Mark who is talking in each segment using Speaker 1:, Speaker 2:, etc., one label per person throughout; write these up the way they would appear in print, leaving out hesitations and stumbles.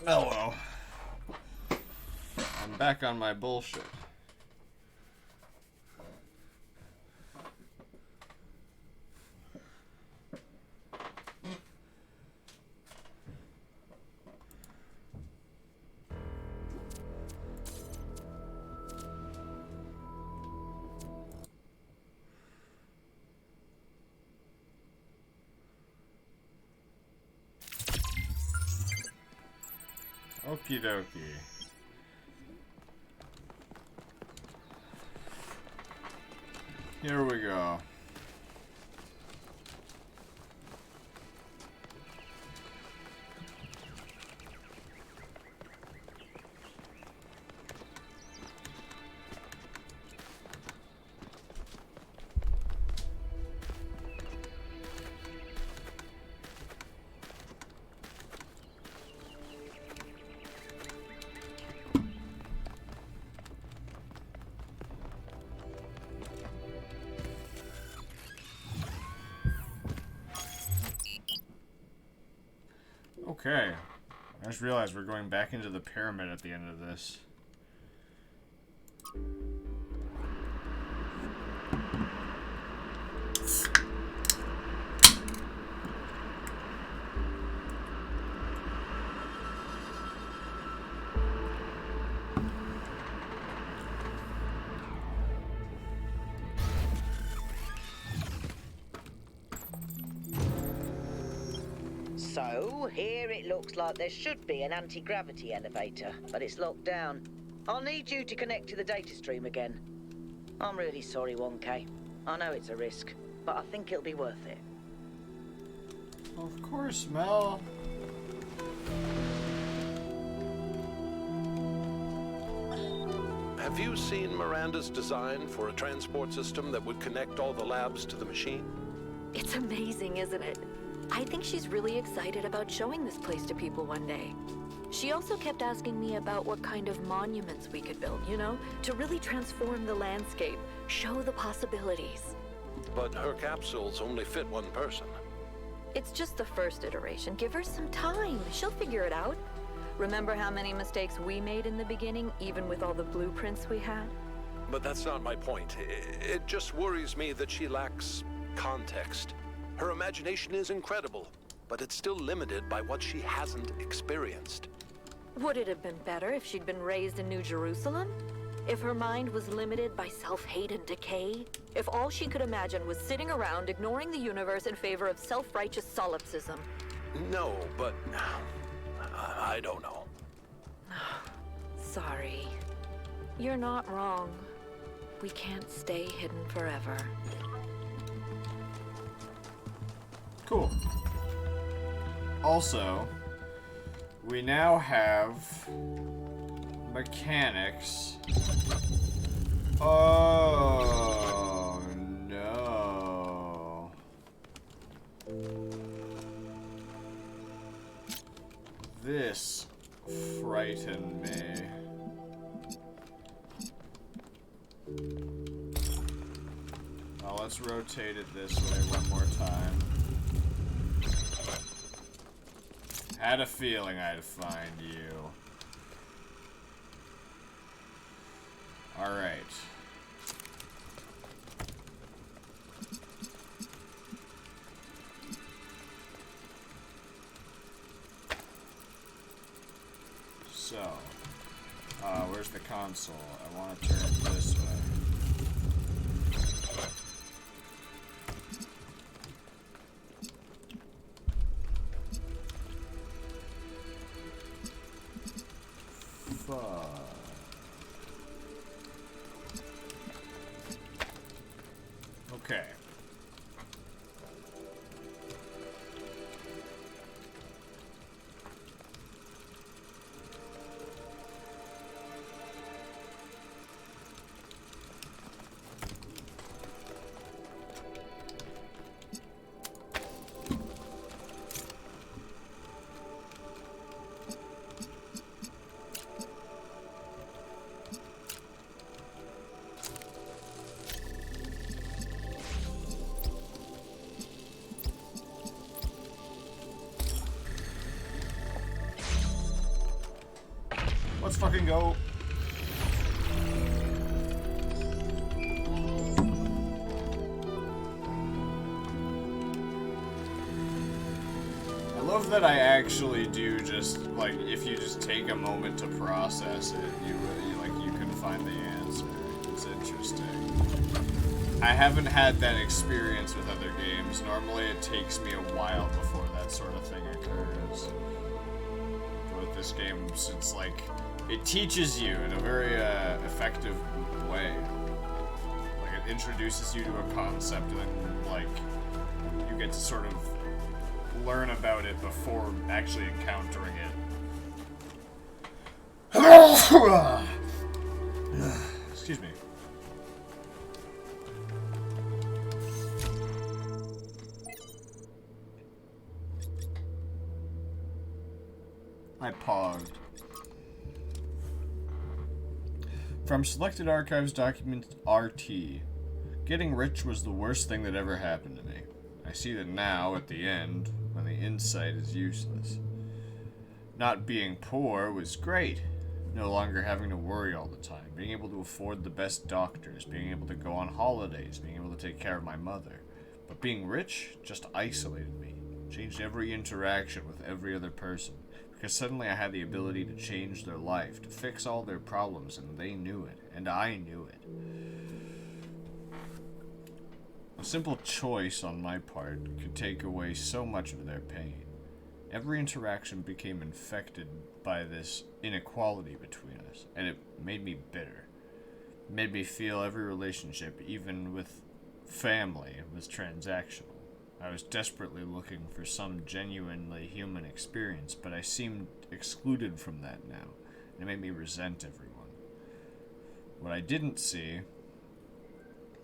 Speaker 1: Oh well. I'm back on my bullshit. Okie dokie. Here we go. Okay. I just realized we're going back into the pyramid at the end of this.
Speaker 2: So, here it looks like there should be an anti-gravity elevator, but it's locked down. I'll need you to connect to the data stream again. I'm really sorry, 1K. I know it's a risk, but I think it'll be worth it.
Speaker 1: Of course, Mel.
Speaker 3: Have you seen Miranda's design for a transport system that would connect all the labs to the machine?
Speaker 4: It's amazing, isn't it? I think she's really excited about showing this place to people one day. She also kept asking me about what kind of monuments we could build, you know, to really transform the landscape, show the possibilities.
Speaker 3: But her capsules only fit one person.
Speaker 4: It's just the first iteration. Give her some time. She'll figure it out. Remember how many mistakes we made in the beginning, even with all the blueprints we had?
Speaker 3: But that's not my point. It just worries me that she lacks context. Her imagination is incredible, but it's still limited by what she hasn't experienced.
Speaker 4: Would it have been better if she'd been raised in New Jerusalem? If her mind was limited by self-hate and decay? If all she could imagine was sitting around ignoring the universe in favor of self-righteous solipsism?
Speaker 3: No, but I don't know.
Speaker 4: Sorry. You're not wrong. We can't stay hidden forever.
Speaker 1: Cool. Also, we now have mechanics. Oh no. This frightened me. Now let's rotate it this way one more time. Had a feeling I'd find you. Alright. So, where's the console? I want to turn it this way. Okay. fucking go. I love that I actually do just, like, if you just take a moment to process it, you can find the answer. It's interesting. I haven't had that experience with other games. Normally it takes me a while before that sort of thing occurs. But with this game, it's like, it teaches you in a very effective way. Like, it introduces you to a concept and then, like, you get to sort of learn about it before actually encountering it. Excuse me. I paused. From Selected Archives document RT. Getting rich was the worst thing that ever happened to me. I see that now, at the end, when the insight is useless. Not being poor was great. No longer having to worry all the time. Being able to afford the best doctors. Being able to go on holidays. Being able to take care of my mother. But being rich just isolated me. Changed every interaction with every other person. Because suddenly I had the ability to change their life, to fix all their problems, and they knew it, and I knew it. A simple choice on my part could take away so much of their pain. Every interaction became infected by this inequality between us, and it made me bitter. It made me feel every relationship, even with family, was transactional. I was desperately looking for some genuinely human experience, but I seemed excluded from that now, and it made me resent everyone. What I didn't see,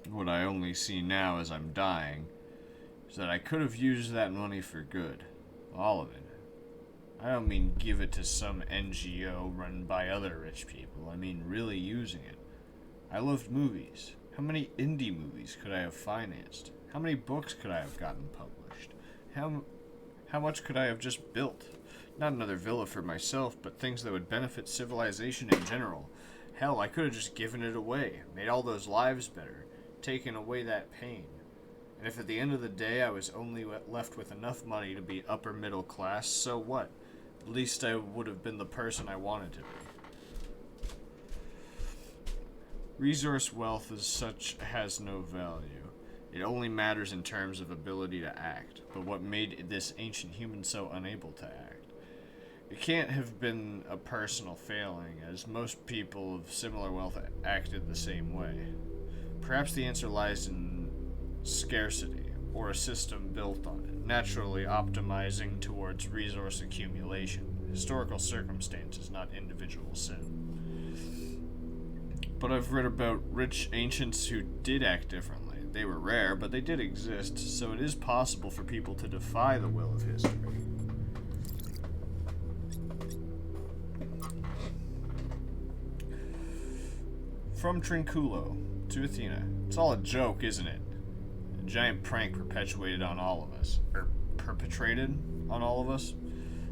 Speaker 1: what I only see now as I'm dying, is that I could have used that money for good. All of it. I don't mean give it to some NGO run by other rich people. I mean really using it. I loved movies. How many indie movies could I have financed? How many books could I have gotten published? How much could I have just built? Not another villa for myself, but things that would benefit civilization in general. Hell, I could have just given it away, made all those lives better, taken away that pain. And if at the end of the day I was only left with enough money to be upper middle class, so what? At least I would have been the person I wanted to be. Resource wealth as such has no value. It only matters in terms of ability to act, but what made this ancient human so unable to act? It can't have been a personal failing, as most people of similar wealth acted the same way. Perhaps the answer lies in scarcity, or a system built on it, naturally optimizing towards resource accumulation, historical circumstances, not individual sin. But I've read about rich ancients who did act differently. They were rare, but they did exist, so it is possible for people to defy the will of history. From Trinculo to Athena. It's all a joke, isn't it? A giant prank perpetuated on all of us. Or perpetrated on all of us.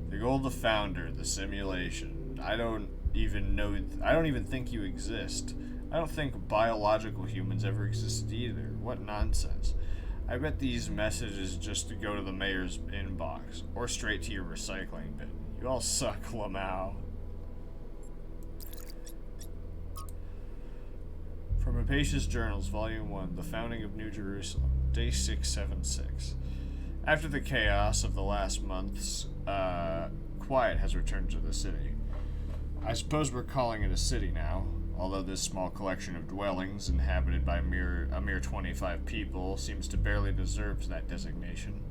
Speaker 1: The goal of the founder, the simulation. I don't even think you exist. I don't think biological humans ever existed either. What nonsense. I bet these messages just go to the mayor's inbox, or straight to your recycling bin. You all suck, Lamau. From Rapacious Journals, Volume 1, The Founding of New Jerusalem, Day 676. After the chaos of the last months, quiet has returned to the city. I suppose we're calling it a city now, although this small collection of dwellings inhabited by a mere 25 people seems to barely deserve that designation.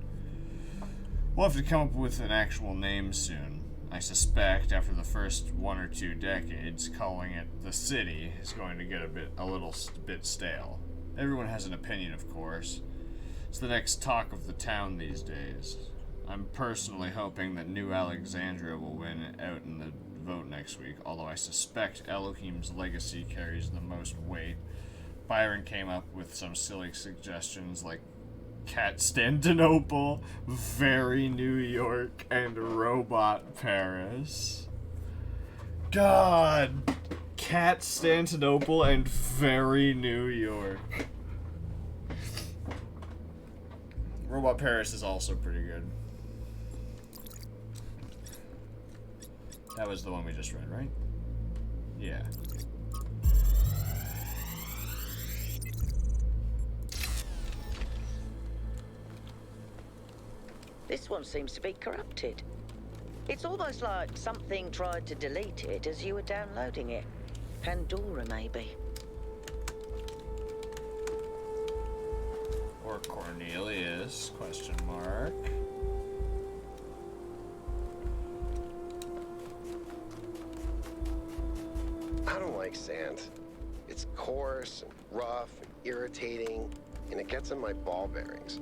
Speaker 1: We'll have to come up with an actual name soon. I suspect after the first 1 or 2 decades, calling it the city is going to get a little bit stale. Everyone has an opinion, of course. It's the next talk of the town these days. I'm personally hoping that New Alexandria will win out in the vote next week, although I suspect Elohim's legacy carries the most weight. Byron came up with some silly suggestions like Constantinople, Very New York, and Robot Paris. God! Constantinople and very New York. Robot Paris is also pretty good. That was the one we just read, right? Yeah.
Speaker 2: This one seems to be corrupted. It's almost like something tried to delete it as you were downloading it. Pandora, maybe.
Speaker 1: Or Cornelius, question mark.
Speaker 5: I don't like sand. It's coarse and rough and irritating, and it gets in my ball bearings.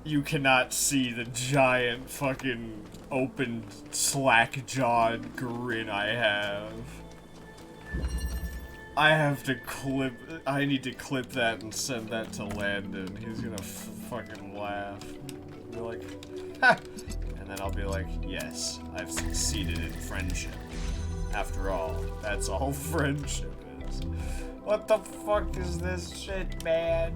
Speaker 1: You cannot see the giant fucking open slack-jawed grin I have. I need to clip that and send that to Landon. He's gonna fucking laugh. Be like, ha! And then I'll be like, yes, I've succeeded in friendship. After all, that's all friendship is. What the fuck is this shit, man?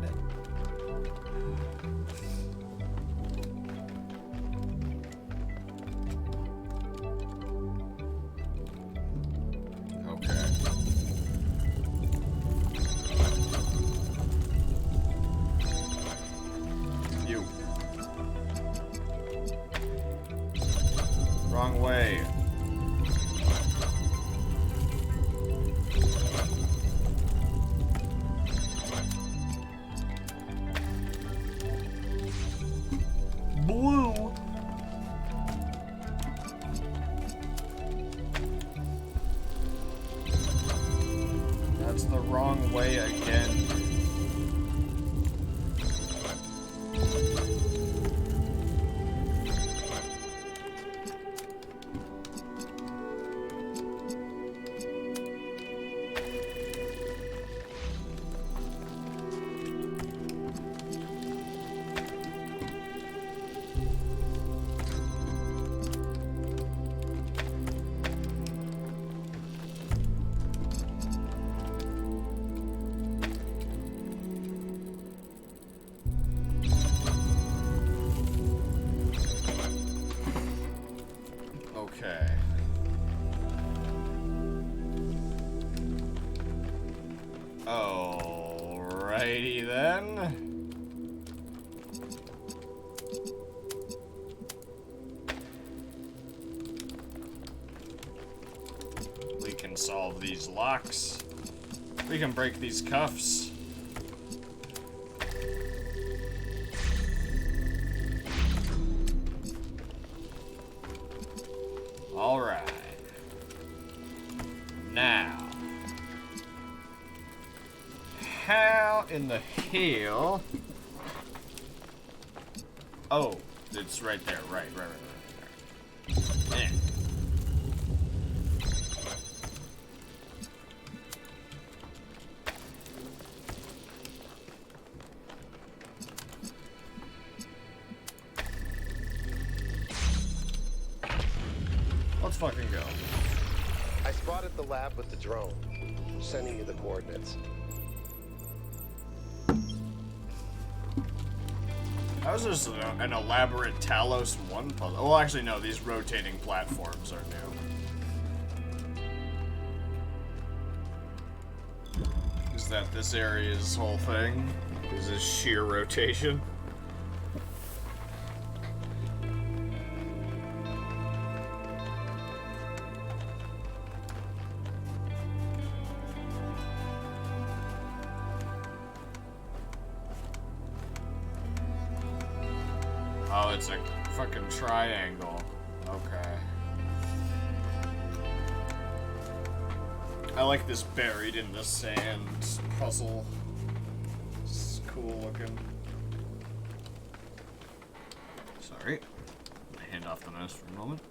Speaker 1: Wrong way. Blue. That's the wrong way again. Okay. Alrighty then. We can solve these locks. We can break these cuffs. Alright. Now. How in the hell? Oh, it's right there. Right. Eh. Let's fucking go.
Speaker 5: I spotted the lab with the drone. Sending you the coordinates.
Speaker 1: That was just an elaborate Talos 1 puzzle. Well, actually, no, these rotating platforms are new. Is that this area's whole thing? Is this sheer rotation? Oh, it's a fucking triangle. Okay. I like this buried in the sand puzzle. It's cool looking. Sorry. Hand off the mouse for a moment.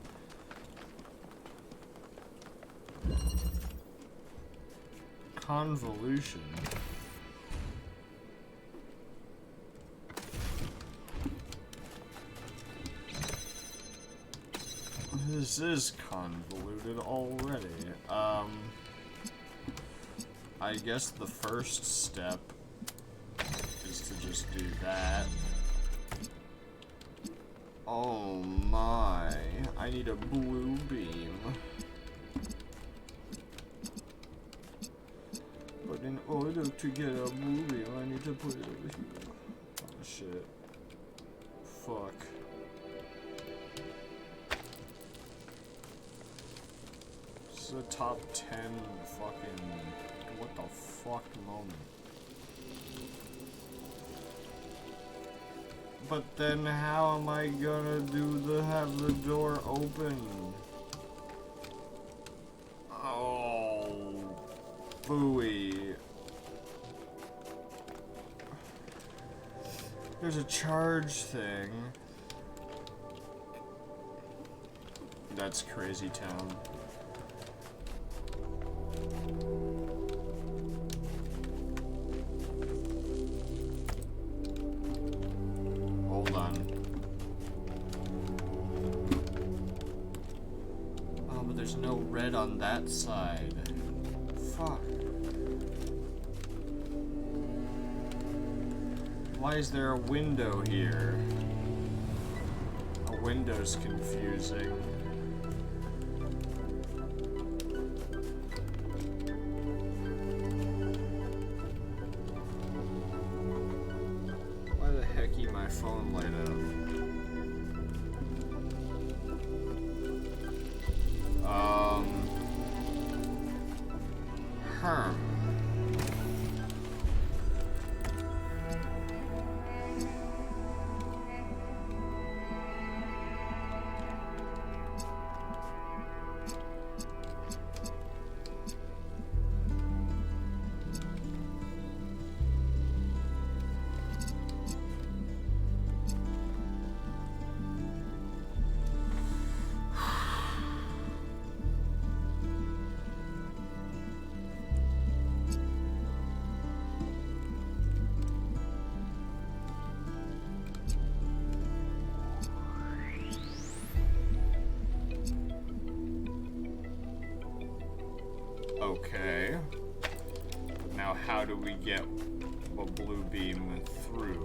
Speaker 1: Convolution. This is convoluted already. I guess the first step is to just do that. Oh my, I need a blue beam. But in order to get a blue beam, I need to put it over here. Oh shit. Fuck. This is a top 10 fucking... what the fuck moment. But then how am I gonna have the door open? Oh, booey. There's a charge thing. That's crazy town. Hold on. Oh, but there's no red on that side. Fuck. Why is there a window here? A window's confusing. Why the heck is my phone light up? Okay. Now how do we get a blue beam through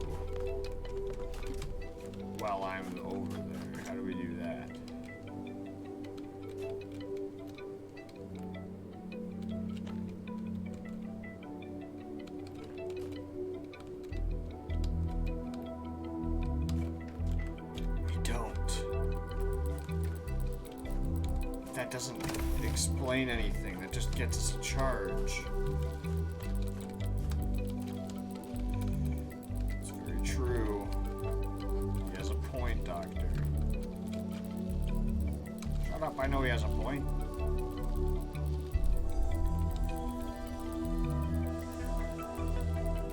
Speaker 1: while I'm over there? How do we do that? We don't. That doesn't explain anything. That just gets us a charge. It's very true. He has a point, Doctor. Shut up, I know he has a point.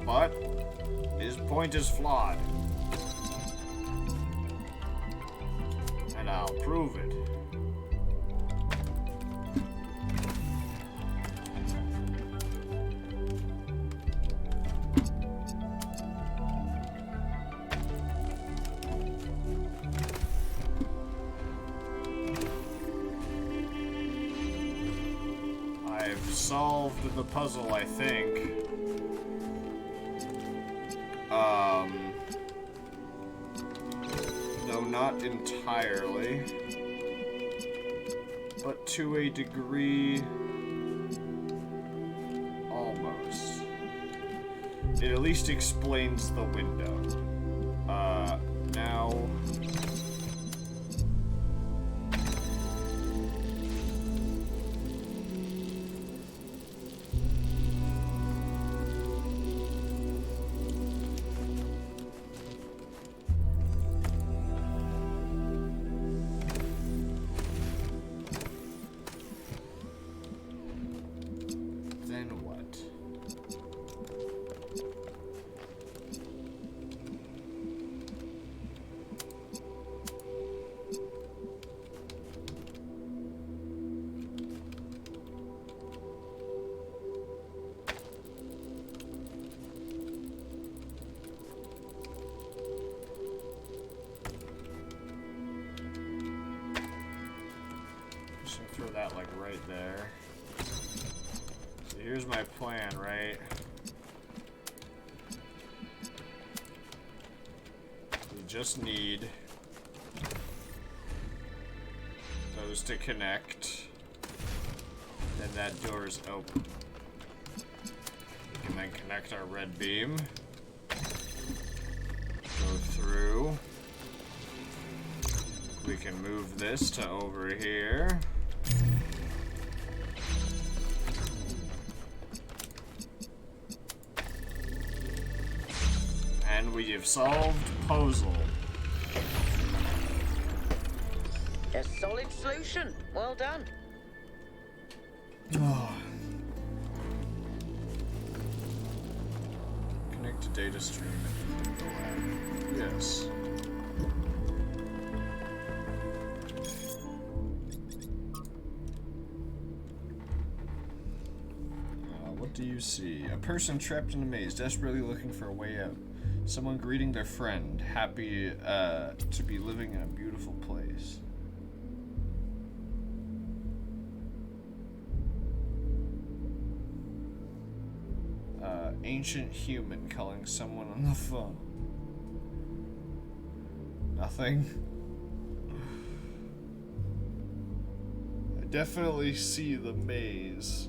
Speaker 1: But his point is flawed. And I'll prove it. Solved the puzzle, I think. No, not entirely. But to a degree, almost. It at least explains the window. Now... right there. So here's my plan, right? We just need those to connect. Then that door is open. We can then connect our red beam. Go through. We can move this to over here. And we have solved puzzle.
Speaker 2: A solid solution. Well done.
Speaker 1: Connect to data stream and go out. Yes. What do you see? A person trapped in a maze, desperately looking for a way out. Someone greeting their friend, happy to be living in a beautiful place. Ancient human calling someone on the phone. Nothing. I definitely see the maze.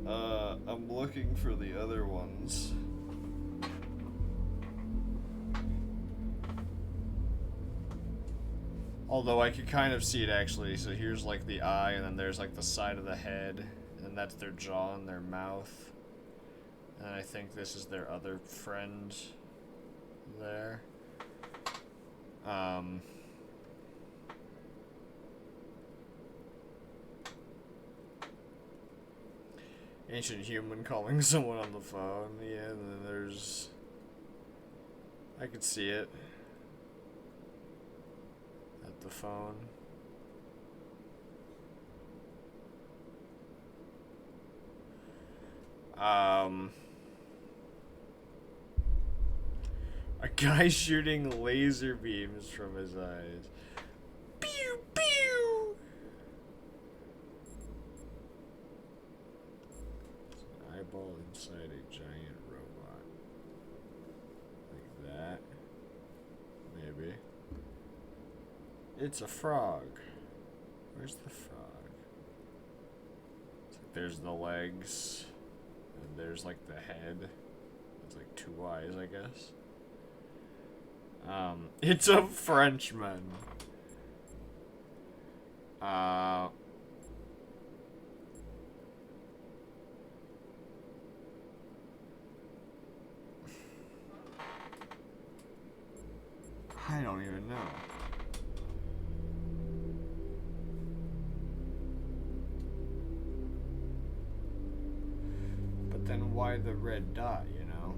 Speaker 1: I'm looking for the other ones. Although I could kind of see it actually. So here's like the eye, and then there's like the side of the head, and that's their jaw and their mouth. And I think this is their other friend there. Ancient human calling someone on the phone. Yeah, and then there's... I could see it. At the phone. A guy shooting laser beams from his eyes. Pew pew! It's an eyeball inside a giant robot. Like that. Maybe. It's a frog. Where's the frog? It's like there's the legs. And there's like the head. It's like 2 eyes, I guess. It's a Frenchman. I don't even know. But then why the red dot, you know?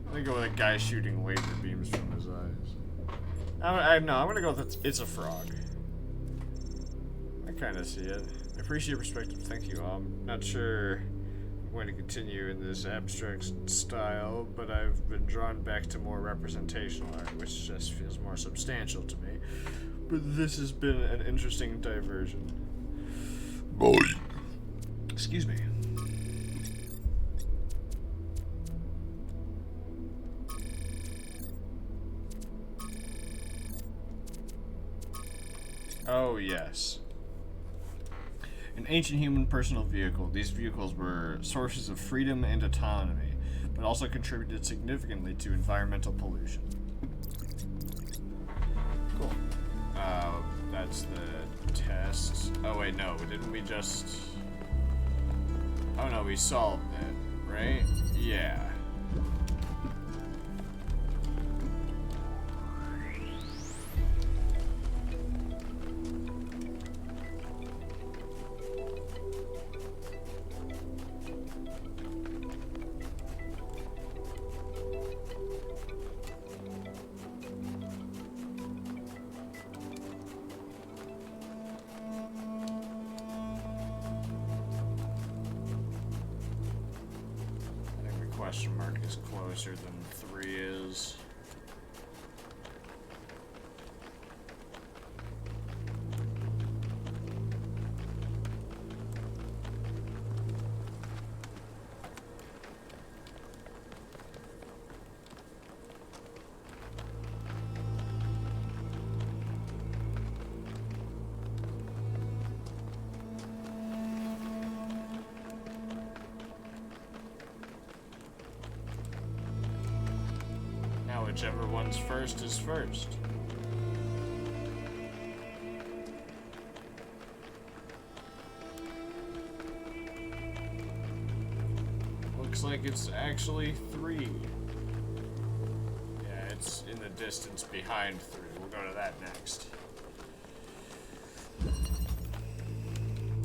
Speaker 1: I'm gonna go with a guy shooting laser beams from his eyes. I'm gonna go with it's a frog. I kind of see it. I appreciate your perspective. Thank you. I'm not sure I'm going to continue in this abstract style, but I've been drawn back to more representational art, which just feels more substantial to me. But this has been an interesting diversion. Boy. Excuse me. Oh, yes. An ancient human personal vehicle. These vehicles were sources of freedom and autonomy, but also contributed significantly to environmental pollution. Cool. That's the test. Oh, wait, no. Didn't we just... Oh, no, we solved it, right? Yeah. question mark is closer than 3 is. Whichever one's first is first. Looks like it's actually 3. Yeah, it's in the distance behind 3. We'll go to that next.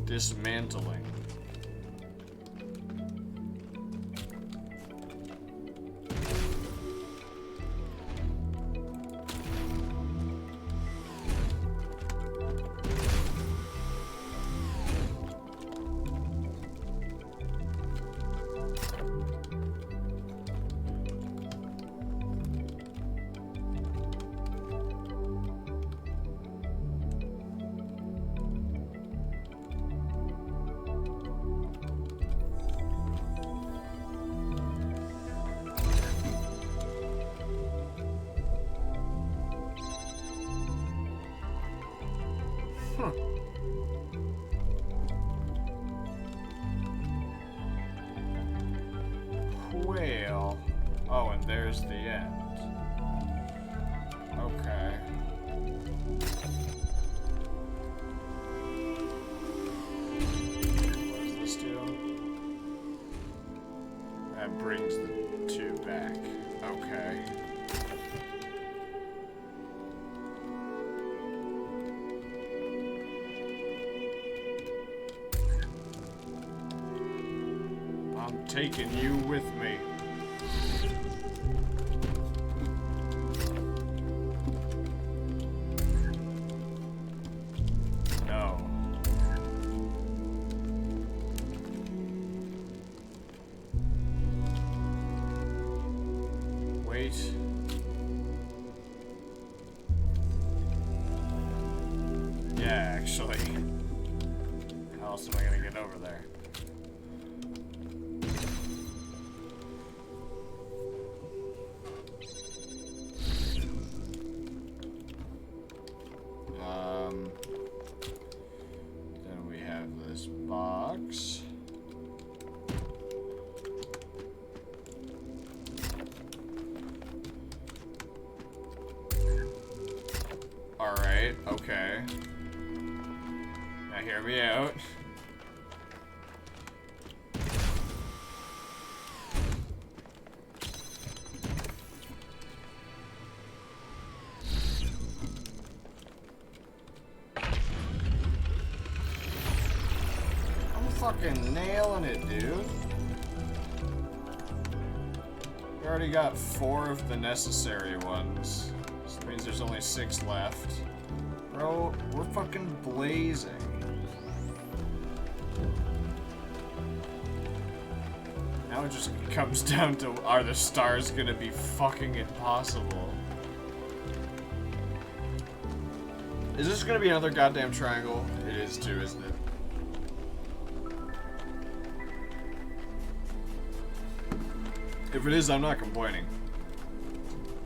Speaker 1: Dismantling. Well, oh, and there's the end. Okay. What does this do? That brings the 2 back. Okay. I'm taking you with me. No. Wait. Yeah, actually. How else am I gonna get over there? Then we have this box. Alright, okay. Now hear me out. Fucking nailing it, dude. We already got 4 of the necessary ones. This means there's only 6 left. Bro, we're fucking blazing. Now it just comes down to, are the stars gonna be fucking impossible? Is this gonna be another goddamn triangle? It is too, isn't it? If it is, I'm not complaining.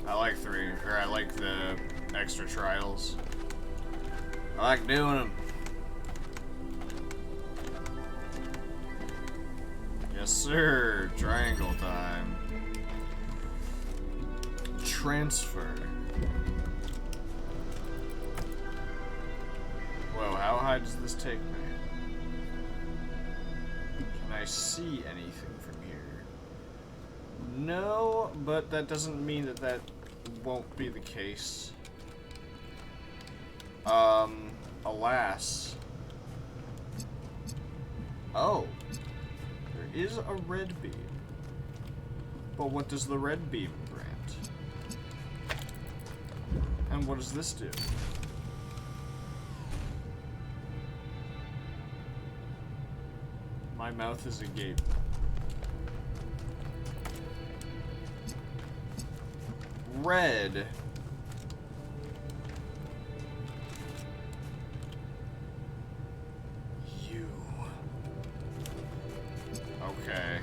Speaker 1: I like 3, or I like the extra trials. I like doing them. Yes, sir. Triangle time. Transfer. Whoa, how high does this take me? Can I see anything from here? No, but that doesn't mean that that won't be the case. Alas. Oh. There is a red beam. But what does the red beam grant? And what does this do? My mouth is agape. red. You. Okay.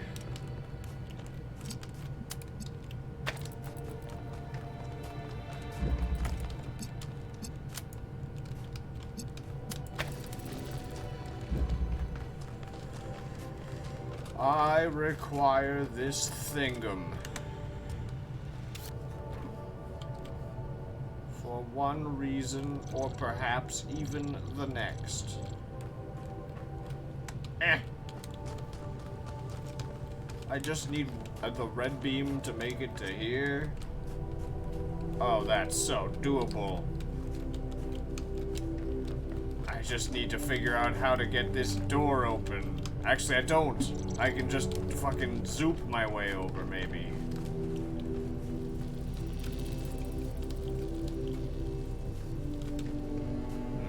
Speaker 1: I require this thingum. For one reason, or perhaps even the next. I just need the red beam to make it to here. Oh, that's so doable. I just need to figure out how to get this door open. Actually, I don't. I can just fucking zoop my way over, maybe.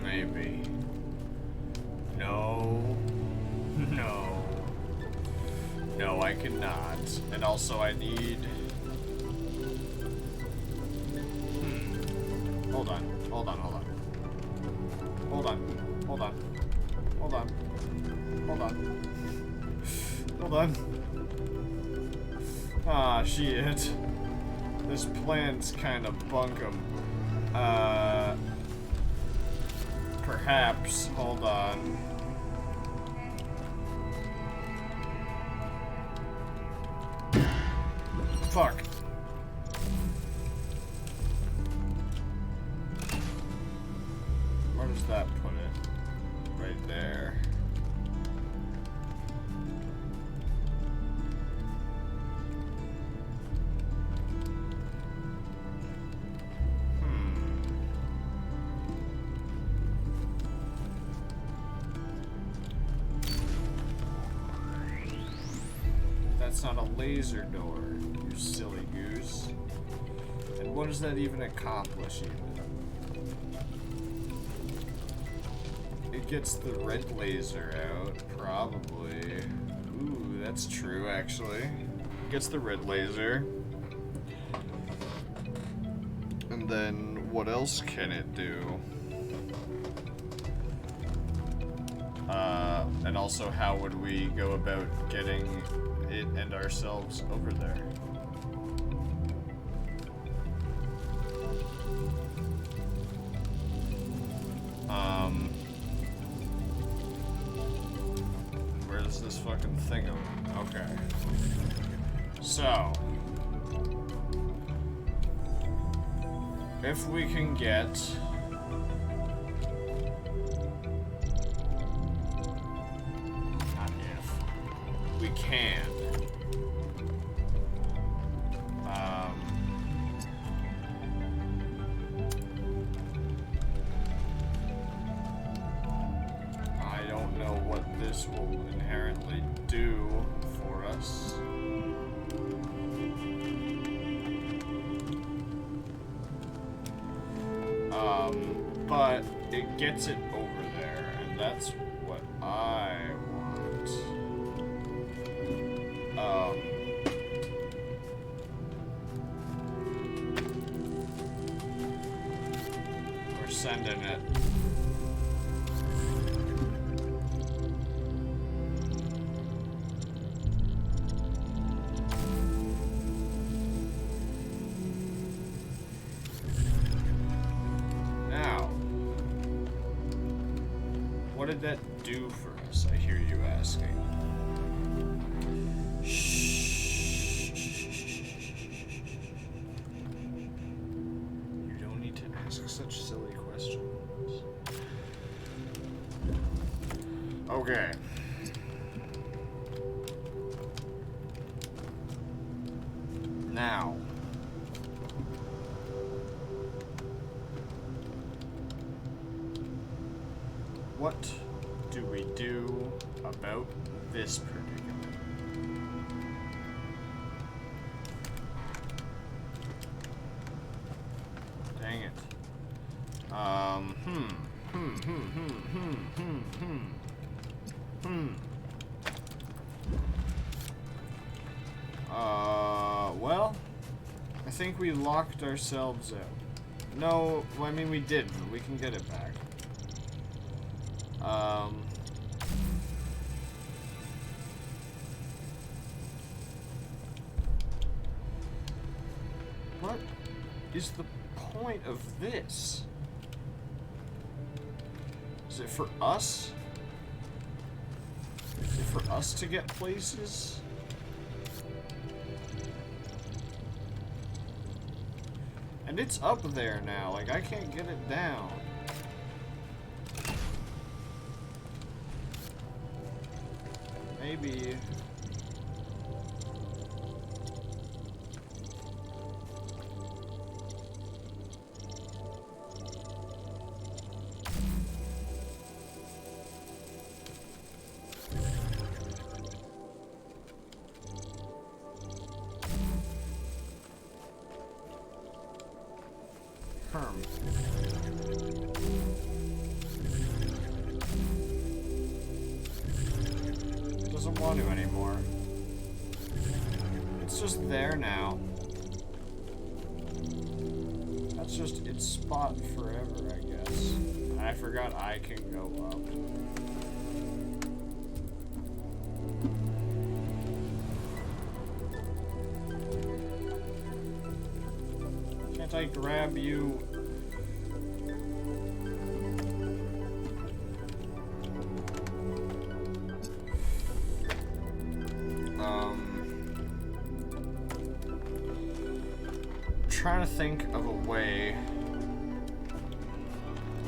Speaker 1: Maybe. No. No. No, I cannot. And also, I need... Hold on. Hold on, hold on. Hold on. Hold on. Hold on. Hold on. Hold on. Ah, shit. This plan's kind of bunkum. Perhaps. Hold on. Fuck. Where does that put it? Right there. That's not a laser door, you silly goose. And what does that even accomplish even? It gets the red laser out, probably. Ooh, that's true, actually. Gets the red laser. And then, what else can it do? And also, how would we go about getting it and ourselves over there? Where's this fucking thing? Okay. So, if we can get we can. I don't know what this will inherently do for us. But it gets it over there, and that's what I want. We're sending it. Now, what did that do for us? I hear you asking. You don't need to ask such silly questions. Okay. Now. What do we do about this predicament? Dang it. Well, I think we locked ourselves out. No, well, I mean we did, but we can get it back. What is the point of this? Is it for us? Is it for us to get places? And it's up there now, like I can't get it down. Maybe. Doesn't want to anymore. It's just there now. That's just its spot forever, I guess. I forgot I can go up. Can't I grab you? Trying to think of a way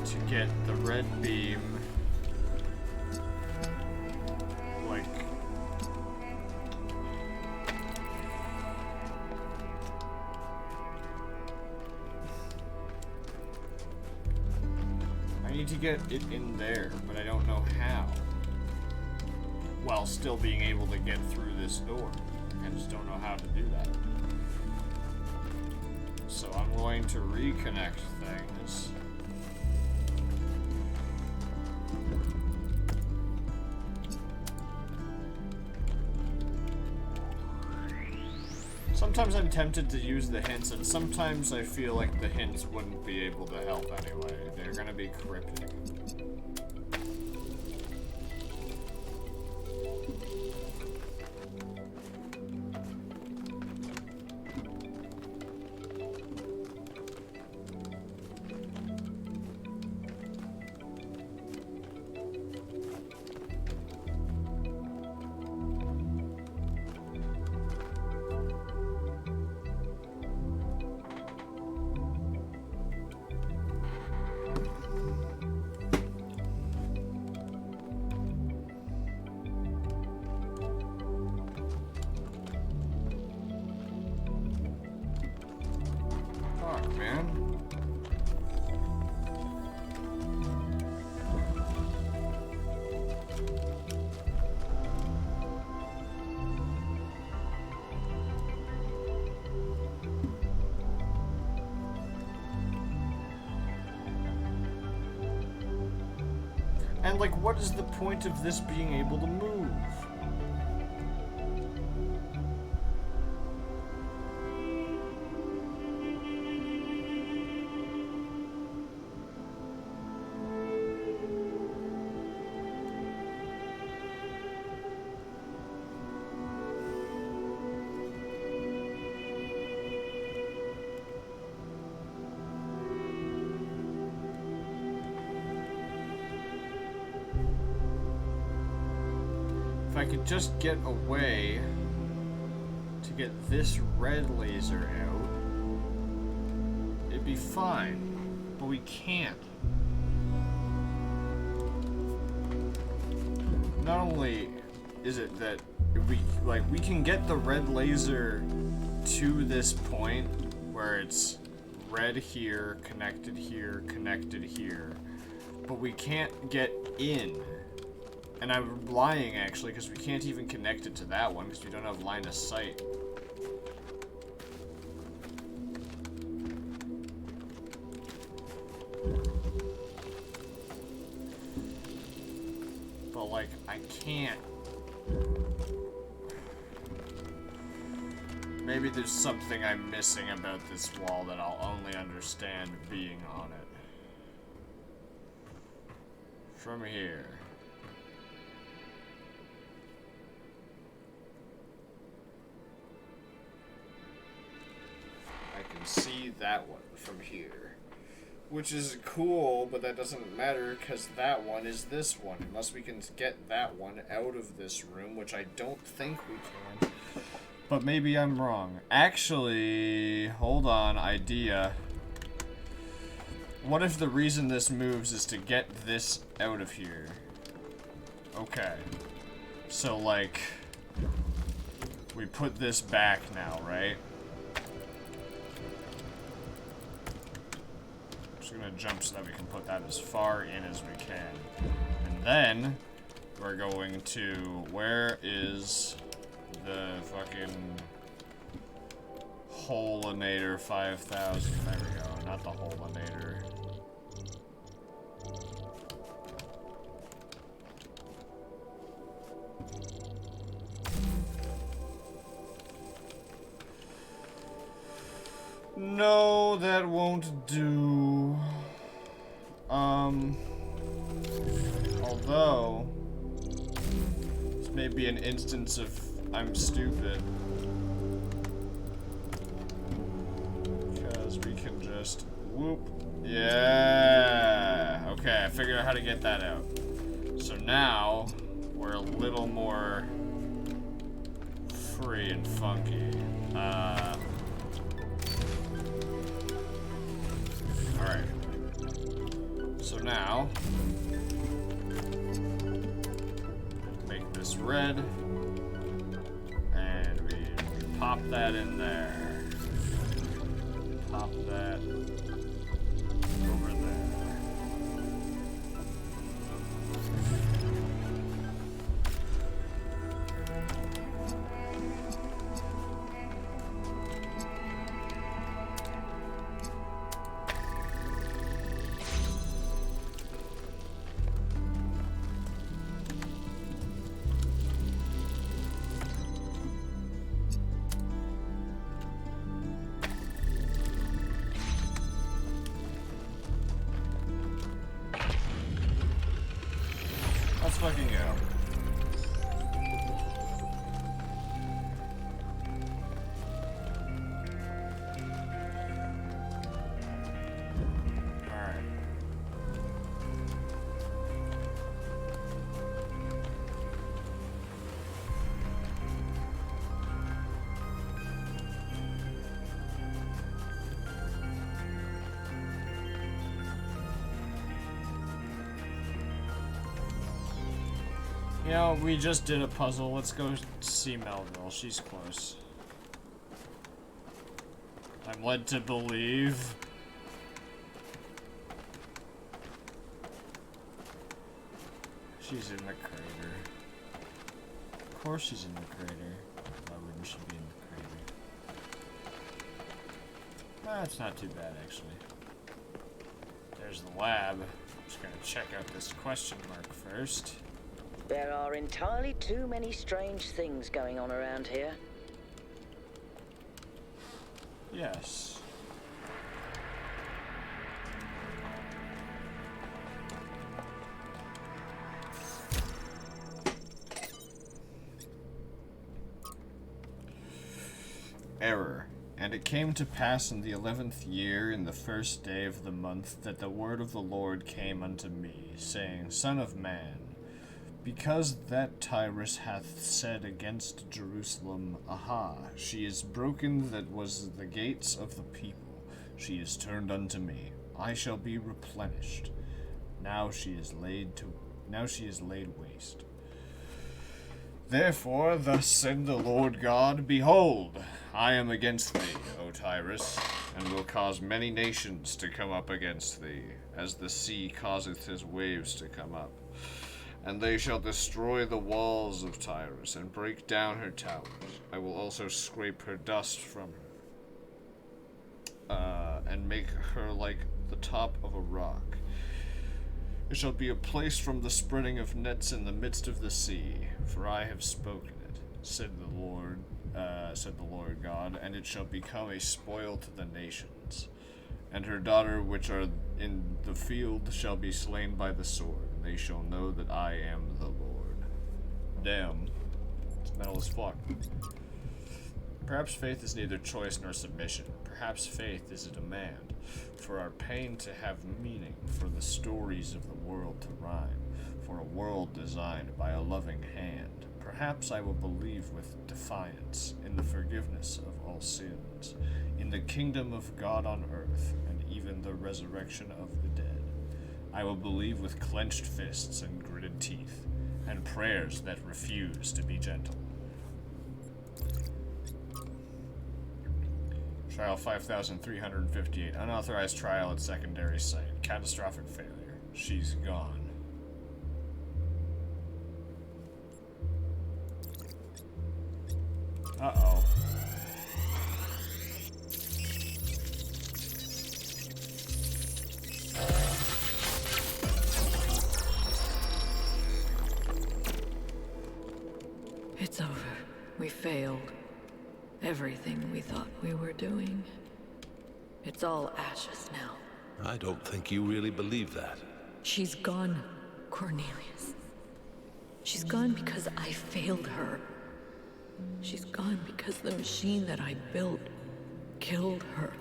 Speaker 1: to get the red beam, like, I need to get it in there, but I don't know how, while still being able to get through this door. I just don't know how to do that. So I'm going to reconnect things. Sometimes I'm tempted to use the hints, and sometimes I feel like the hints wouldn't be able to help anyway. They're gonna be cryptic. And, like, what is the point of this being able to move? If I could just get a way to get this red laser out, it'd be fine, but we can't. Not only is it that we can get the red laser to this point where it's red here, connected here, but we can't get in. And I'm lying, actually, because we can't even connect it to that one, because we don't have line of sight. But, like, I can't. Maybe maybe there's something I'm missing about this wall that I'll only understand being on it. From here. I can see that one from here. Which is cool, but that doesn't matter because that one is this one. Unless we can get that one out of this room, which I don't think we can. But maybe I'm wrong. Actually, hold on, idea. What if the reason this moves is to get this out of here? Okay. So, like, we put this back now, right? Just gonna jump so that we can put that as far in as we can. And then, we're going to, where is the fucking Holinator 5000? There we go, not the Holinator. No, that won't do. Although, this may be an instance of I'm stupid. Because we can just whoop. Yeah. Okay, I figured out how to get that out. So now, we're a little more free and funky. Alright. So now, make this red, and we pop that in there. Pop that over there. Let's fucking go. Alright. You know, we just did a puzzle. Let's go see Melville. She's close. I'm led to believe. She's in the crater. Of course she's in the crater. Why wouldn't she be in the crater? It's not too bad, actually. There's the lab. Just gonna check out this question mark first.
Speaker 2: There are entirely too many strange things going on around here.
Speaker 1: Yes. Error. And it came to pass in the 11th year, in the first day of the month, that the word of the Lord came unto me, saying, Son of man, because that Tyrus hath said against Jerusalem, Aha, she is broken that was the gates of the people. She is turned unto me. I shall be replenished. Now she is laid waste. Therefore, thus said the Lord God, Behold, I am against thee, O Tyrus, and will cause many nations to come up against thee, as the sea causeth his waves to come up. And they shall destroy the walls of Tyrus, and break down her towers. I will also scrape her dust from her, and make her like the top of a rock. It shall be a place from the spreading of nets in the midst of the sea, for I have spoken it, said the Lord, said the Lord God, and it shall become a spoil to the nations. And her daughter which are in the field shall be slain by the sword, and they shall know that I am the Lord. Damn. It's metal as fuck. Perhaps faith is neither choice nor submission. Perhaps faith is a demand for our pain to have meaning, for the stories of the world to rhyme, for a world designed by a loving hand. Perhaps I will believe with defiance in the forgiveness of all sins, in the kingdom of God on earth, and even the resurrection of the dead. I will believe with clenched fists and gritted teeth, and prayers that refuse to be gentle. Trial 5358. Unauthorized trial at secondary site. Catastrophic failure. She's gone. Uh-oh.
Speaker 4: It's over. We failed. Everything we thought we were doing. It's all ashes now.
Speaker 3: I don't think you really believe that.
Speaker 4: She's gone, Cornelius. She's gone because I failed her. She's gone because the machine that I built killed her.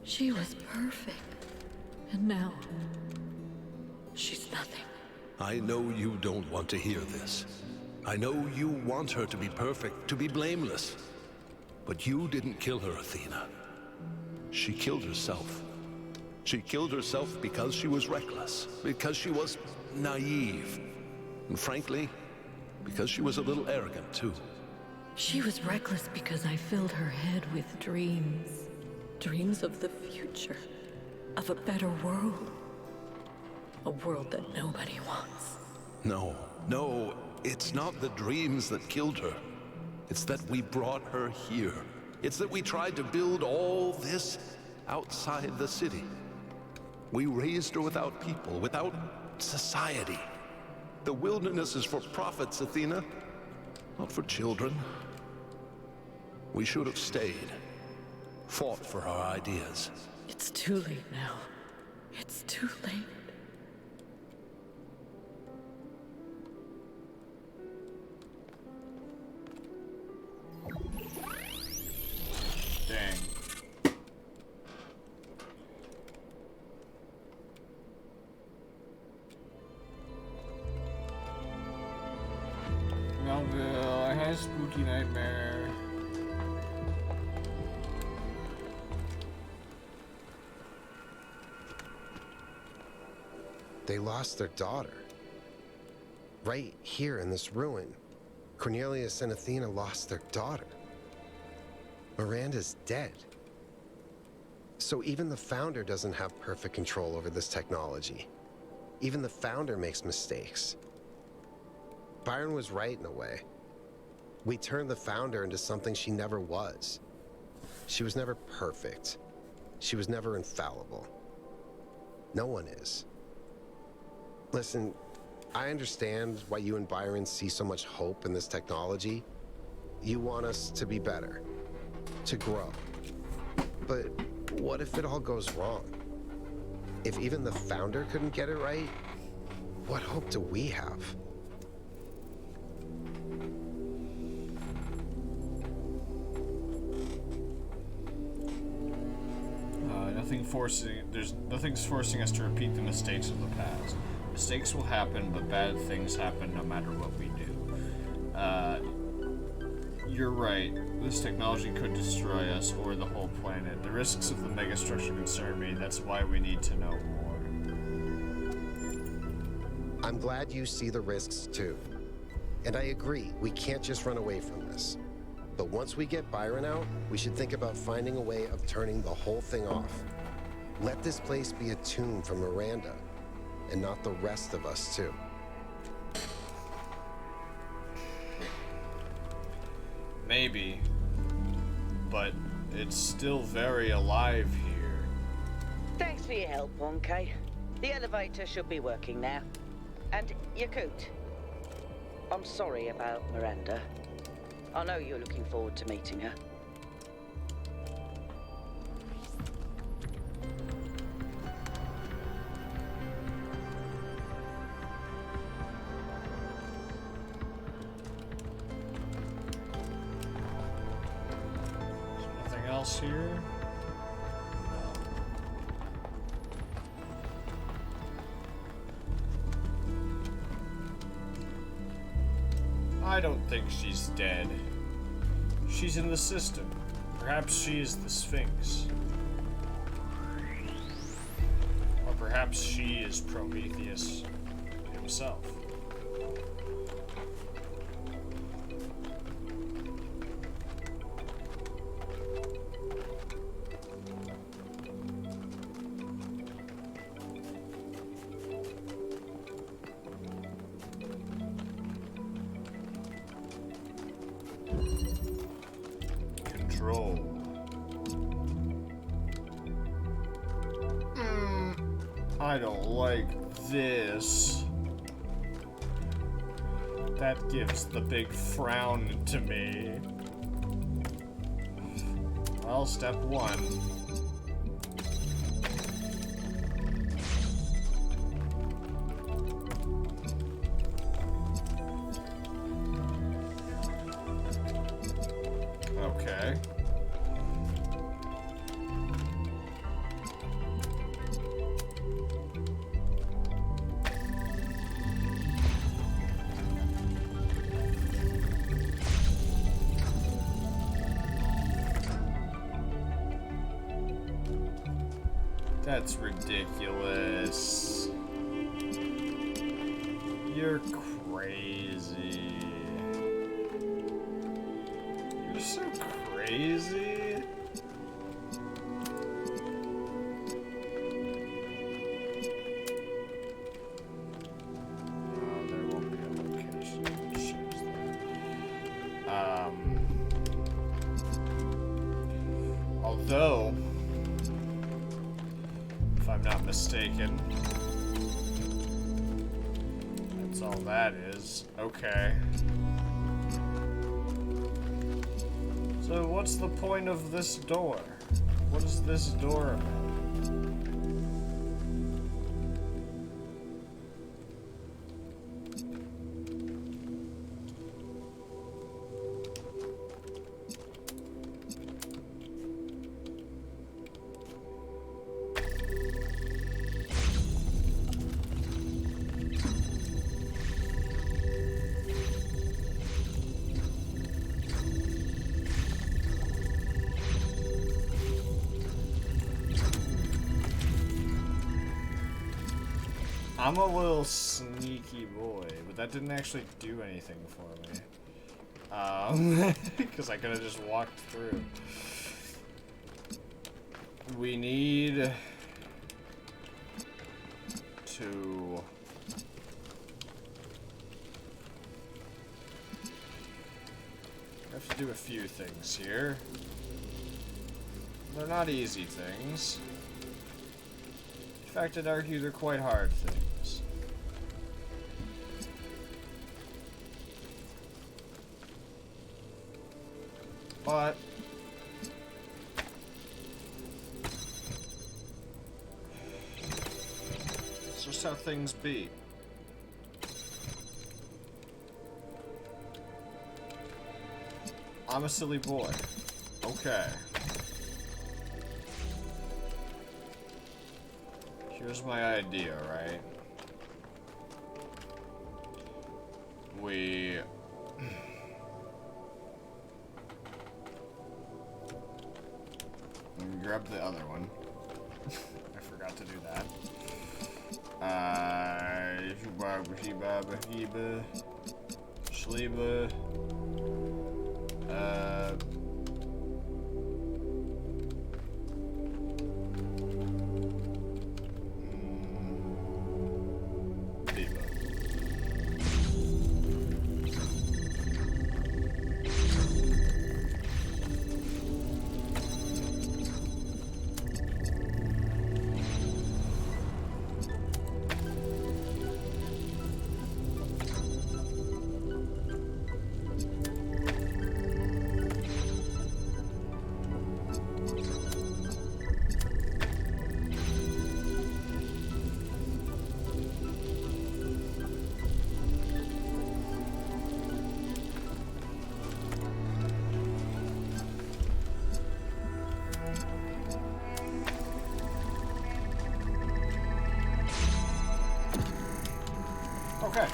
Speaker 4: She was perfect. And now, she's nothing.
Speaker 3: I know you don't want to hear this. I know you want her to be perfect, to be blameless. But you didn't kill her, Athena. She killed herself. She killed herself because she was reckless, because she was naive, and frankly, because she was a little arrogant, too.
Speaker 4: She was reckless because I filled her head with dreams. Dreams of the future. Of a better world. A world that nobody wants.
Speaker 3: No, it's not the dreams that killed her. It's that we brought her here. It's that we tried to build all this outside the city. We raised her without people, without society. The wilderness is for prophets, Athena, not for children. We should have stayed, fought for our ideas.
Speaker 4: It's too late now. It's too late.
Speaker 1: Dang. Melville, I had a spooky nightmare.
Speaker 5: They lost their daughter. Right here in this ruin, Cornelius and Athena lost their daughter. Miranda's dead. So even the founder doesn't have perfect control over this technology. Even the founder makes mistakes. Byron was right in a way. We turned the founder into something she never was. She was never perfect. She was never infallible. No one is. Listen, I understand why you and Byron see so much hope in this technology. You want us to be better, to grow. But what if it all goes wrong? If even the founder couldn't get it right, what hope do we have?
Speaker 1: Nothing's forcing us to repeat the mistakes of the past. Mistakes will happen, but bad things happen no matter what we do. You're right. This technology could destroy us or the whole planet. The risks of the megastructure concern me. That's why we need to know more.
Speaker 5: I'm glad you see the risks too. And I agree, we can't just run away from this. But once we get Byron out, we should think about finding a way of turning the whole thing off. Let this place be a tomb for Miranda, and not the rest of us too.
Speaker 1: Maybe, but it's still very alive here.
Speaker 2: Thanks for your help, 1K. The elevator should be working now. And Yakut, I'm sorry about Miranda. I know you're looking forward to meeting her.
Speaker 1: Nothing else here? I don't think she's dead. She's in the system. Perhaps she is the Sphinx. Or perhaps she is Prometheus himself. Control. I don't like this. That gives the big frown to me. Well, step one. Okay. That's ridiculous. You're crazy. You're so crazy. Oh, there won't be a location that shows that. Although, if I'm not mistaken, that's all that is. Okay. So what's the point of this door? What is this door about? I'm a little sneaky boy, but that didn't actually do anything for me. Because I could have just walked through. We need to have to do a few things here. They're not easy things. In fact, I'd argue they're quite hard things. But it's just how things be. I'm a silly boy. Okay. Here's my idea, right? We grab the other one. I forgot to do that. Shliba. Okay.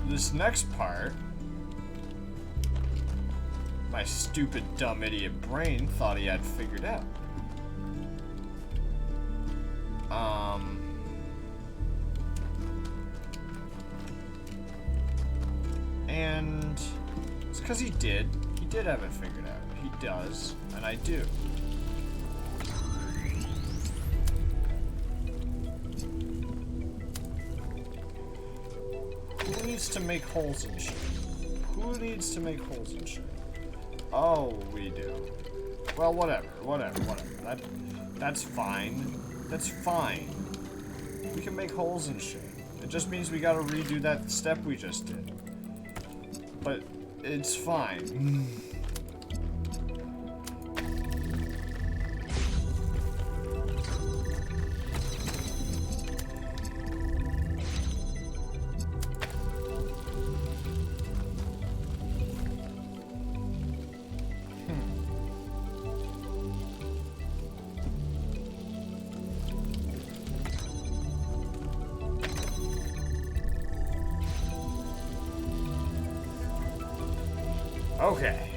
Speaker 1: This next part, my stupid, dumb, idiot brain thought he had figured out. And it's because he did have it figured out. He does, and I do. Who needs to make holes in shit? Who needs to make holes in shit? Oh, we do. Well, whatever. That's fine. That's fine. We can make holes in shit. It just means we gotta redo that step we just did. But it's fine. Okay.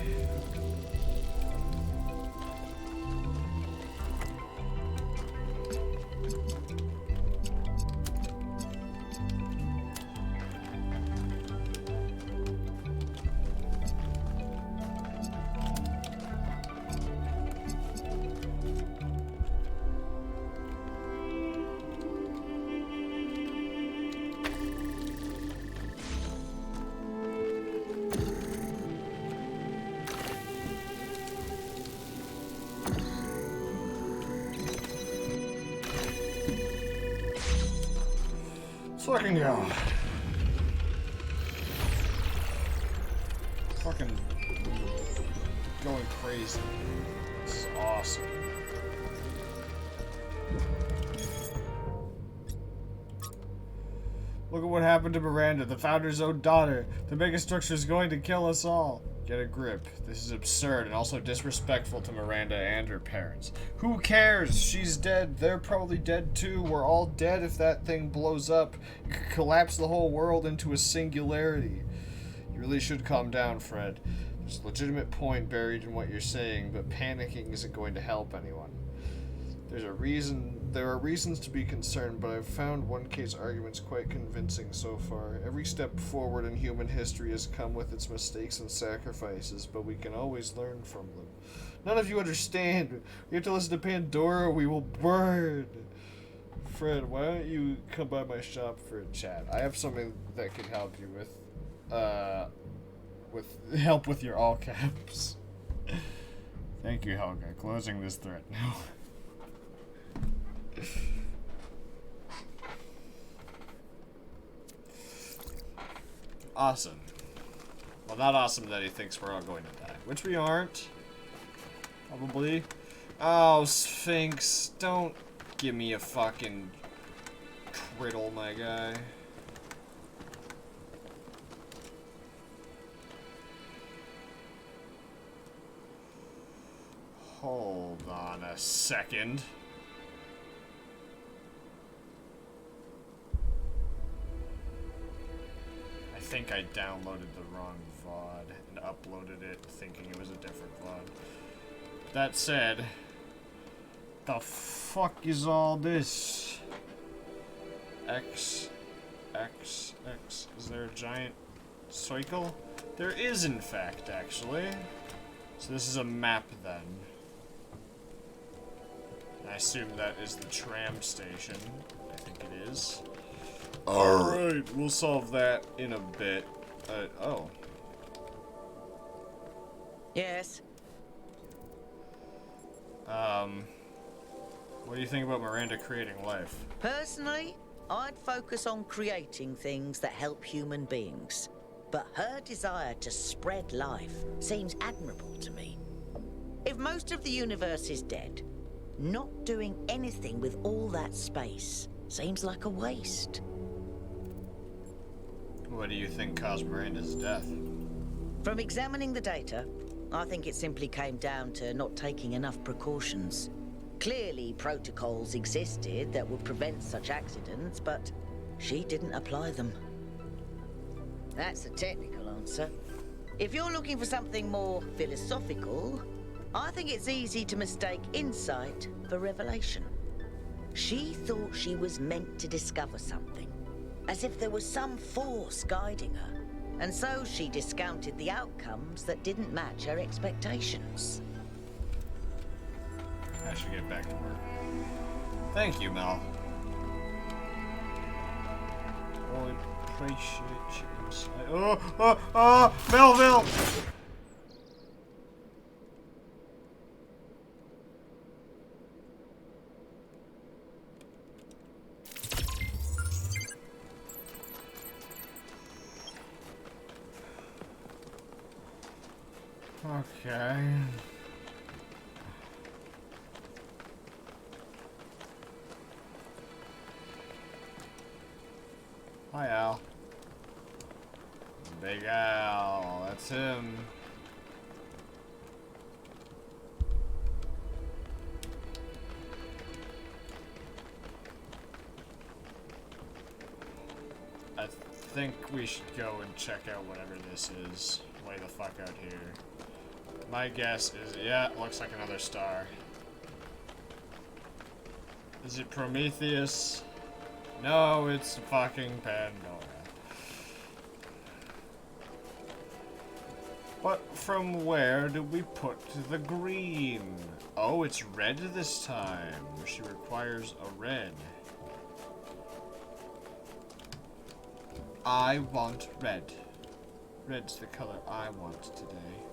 Speaker 1: Fucking go. Fucking going crazy. This is awesome. Look at what happened to Miranda, the founder's own daughter. The megastructure is going to kill us all. Get a grip. This is absurd and also disrespectful to Miranda and her parents. Who cares? She's dead. They're probably dead too. We're all dead if that thing blows up. It could collapse the whole world into a singularity. You really should calm down, Fred. There's a legitimate point buried in what you're saying, but panicking isn't going to help anyone. There are reasons to be concerned, but I've found one case arguments quite convincing so far. Every step forward in human history has come with its mistakes and sacrifices, but we can always learn from them. None of you understand. We have to listen to Pandora or we will burn. Fred, why don't you come by my shop for a chat? I have something that can help you with your all caps. Thank you, Helga. Closing this thread now. Awesome. Well, not awesome that he thinks we're all going to die. Which we aren't. Probably. Oh, Sphinx. Don't give me a fucking criddle, my guy. Hold on a second. I think I downloaded the wrong VOD and uploaded it thinking it was a different VOD. That said, the fuck is all this? X. Is there a giant cycle? There is, in fact, actually. So this is a map then. I assume that is the tram station. I think it is. Alright, we'll solve that in a bit. Oh.
Speaker 2: Yes.
Speaker 1: What do you think about Miranda creating life?
Speaker 2: Personally, I'd focus on creating things that help human beings. But her desire to spread life seems admirable to me. If most of the universe is dead, not doing anything with all that space seems like a waste.
Speaker 1: What do you think caused Miranda's death?
Speaker 2: From examining the data, I think it simply came down to not taking enough precautions. Clearly, protocols existed that would prevent such accidents, but she didn't apply them. That's the technical answer. If you're looking for something more philosophical, I think it's easy to mistake insight for revelation. She thought she was meant to discover something, as if there was some force guiding her, and so she discounted the outcomes that didn't match her expectations.
Speaker 1: I should get back to work. Thank you, Mel. Oh, I appreciate you inside. Oh, Melville! Okay. Hi, Al. Big Al, that's him. I think we should go and check out whatever this is. Way the fuck out here. My guess is, yeah, it looks like another star. Is it Prometheus? No, it's fucking Pandora. But from where do we put the green? Oh, it's red this time. She requires a red. I want red. Red's the color I want today.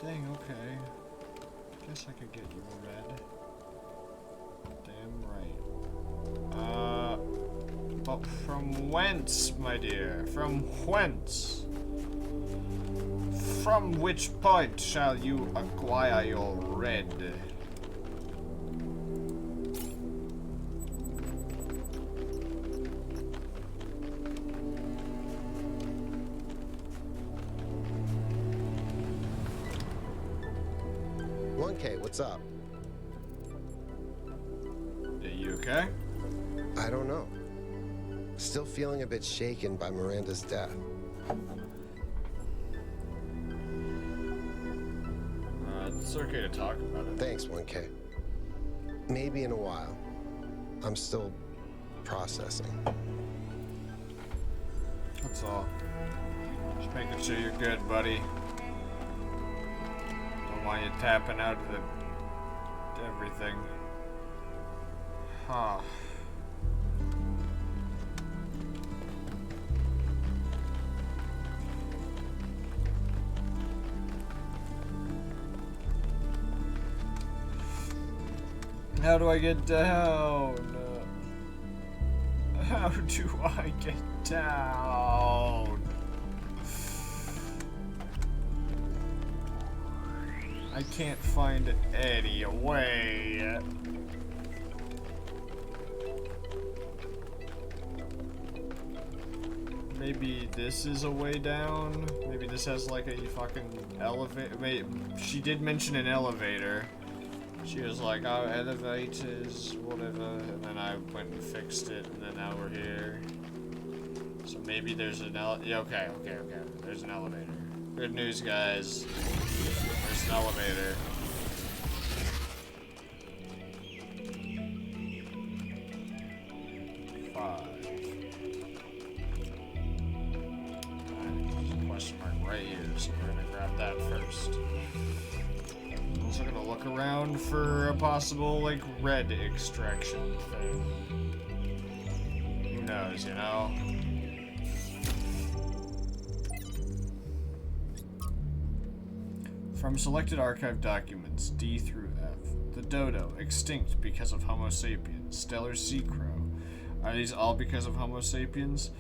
Speaker 1: Dang, okay. Guess I could get you a red. Damn right. But from whence, my dear? From whence? From which point shall you acquire your red?
Speaker 5: What's up?
Speaker 1: Are you okay?
Speaker 5: I don't know. Still feeling a bit shaken by Miranda's death.
Speaker 1: It's okay to talk about it.
Speaker 5: Thanks, 1K. Maybe in a while. I'm still processing.
Speaker 1: That's all. Just making sure you're good, buddy. Don't want you tapping out of everything. Huh. How do I get down? How do I get down? I can't find any way. Maybe this is a way down? Maybe this has like a fucking elevator. Wait, she did mention an elevator. She was like, oh, elevators, whatever, and then I went and fixed it, and then now we're here. So maybe there's an yeah, okay. There's an elevator. Good news, guys. There's an elevator. Question mark right here, so we're gonna grab that first. Also gonna look around for a possible, like, red extraction thing. Who knows, you know? From selected archive documents, D through F. The dodo, extinct because of Homo sapiens. Stellar sea crow. Are these all because of Homo sapiens?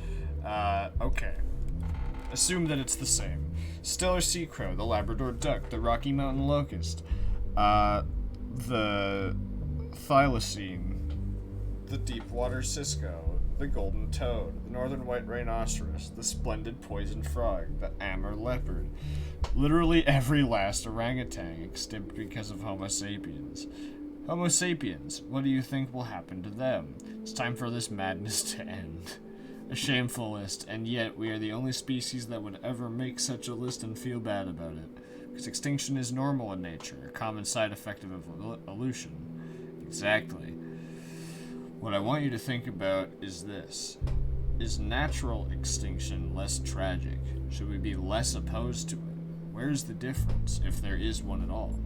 Speaker 1: Okay. Assume that it's the same. Stellar sea crow, the Labrador duck, the Rocky Mountain locust, the thylacine, the deepwater cisco, the golden toad, the northern white rhinoceros, the splendid poison frog, the Amur leopard. Literally every last orangutan extinct because of Homo sapiens. Homo sapiens, what do you think will happen to them? It's time for this madness to end. A shameful list, and yet we are the only species that would ever make such a list and feel bad about it. Because extinction is normal in nature, a common side effect of evolution. Exactly. What I want you to think about is this. Is natural extinction less tragic? Should we be less opposed to it? Where's the difference, if there is one at all?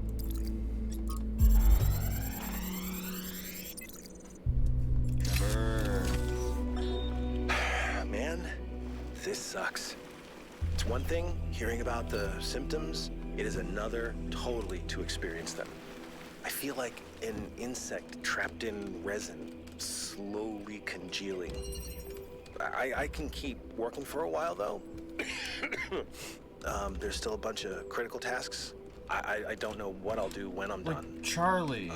Speaker 6: Man, this sucks. It's one thing hearing about the symptoms, it is another totally to experience them. I feel like an insect trapped in resin, slowly congealing. I can keep working for a while, though. There's still a bunch of critical tasks. I don't know what I'll do when I'm done.
Speaker 1: Charlie.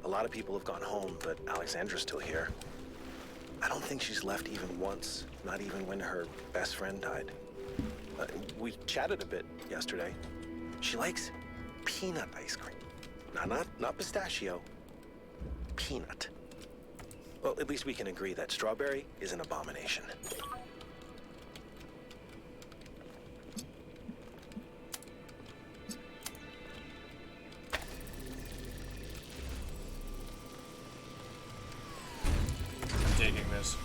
Speaker 6: A lot of people have gone home, but Alexandra's still here. I don't think she's left even once, not even when her best friend died. We chatted a bit yesterday. She likes peanut ice cream. Not pistachio. Peanut. Well, at least we can agree that strawberry is an abomination.
Speaker 1: I'm taking this.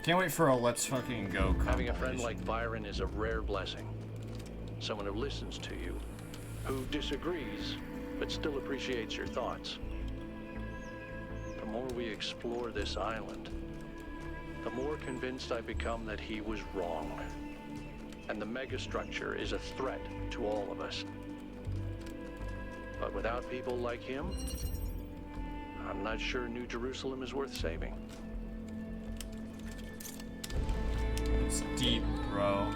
Speaker 1: Can't wait for a let's fucking go
Speaker 7: Having a friend
Speaker 1: compilation.
Speaker 7: like Byron is a rare blessing. Someone who listens to you, who disagrees, but still appreciates your thoughts. The more we explore this island, the more convinced I become that he was wrong. And the megastructure is a threat to all of us. But without people like him, I'm not sure New Jerusalem is worth saving.
Speaker 1: It's deep, bro.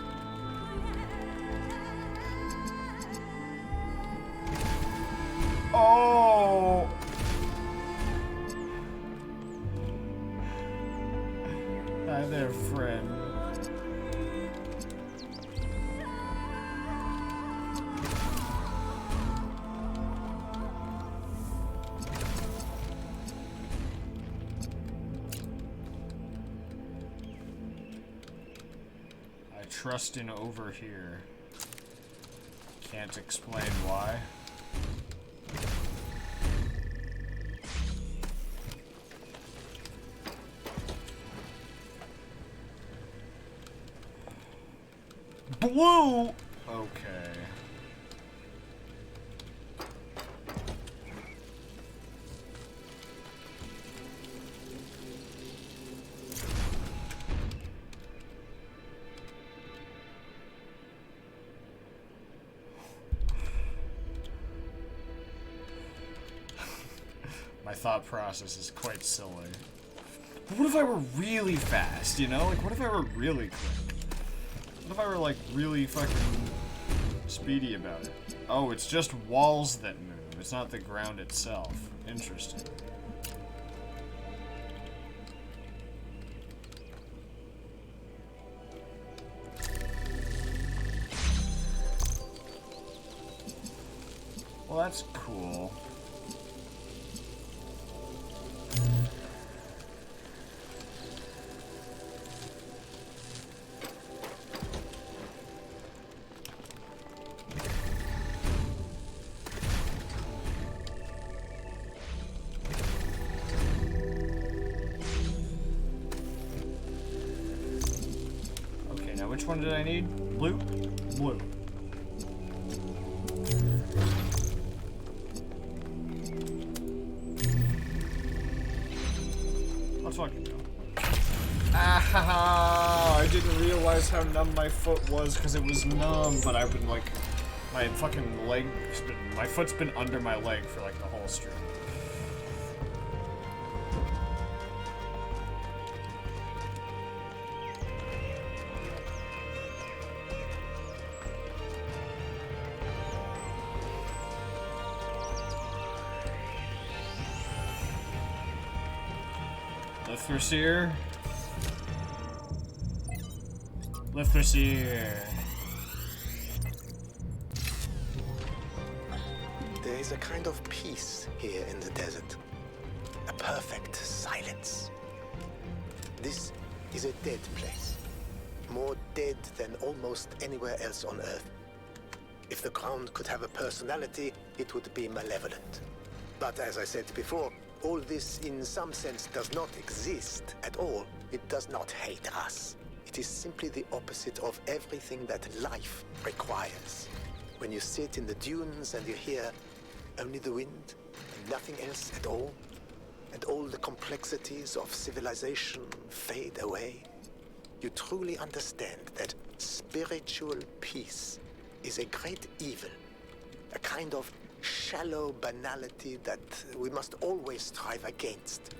Speaker 1: Oh! Hi there, friend. Trust in over here. Can't explain why. Blue! Okay. My thought process is quite silly. But what if I were really fast, you know? Like, what if I were really quick? What if I were, like, really fucking speedy about it? Oh, it's just walls that move. It's not the ground itself. Interesting. Well, that's cool. Okay, now which one did I need? Blue? Blue. fucking go. Ah, I didn't realize how numb my foot was because it was numb, but I've been like, my fucking leg's been, my foot's been under my leg for like the whole stream. Lithraseer. Lithraseer.
Speaker 8: There is a kind of peace here in the desert. A perfect silence. This is a dead place. More dead than almost anywhere else on Earth. If the ground could have a personality, it would be malevolent. But as I said before, all this in some sense does not exist at all. It does not hate us. It is simply the opposite of everything that life requires. When you sit in the dunes and you hear only the wind and nothing else at all, and all the complexities of civilization fade away, you truly understand that spiritual peace is a great evil, a kind of shallow banality that we must always strive against.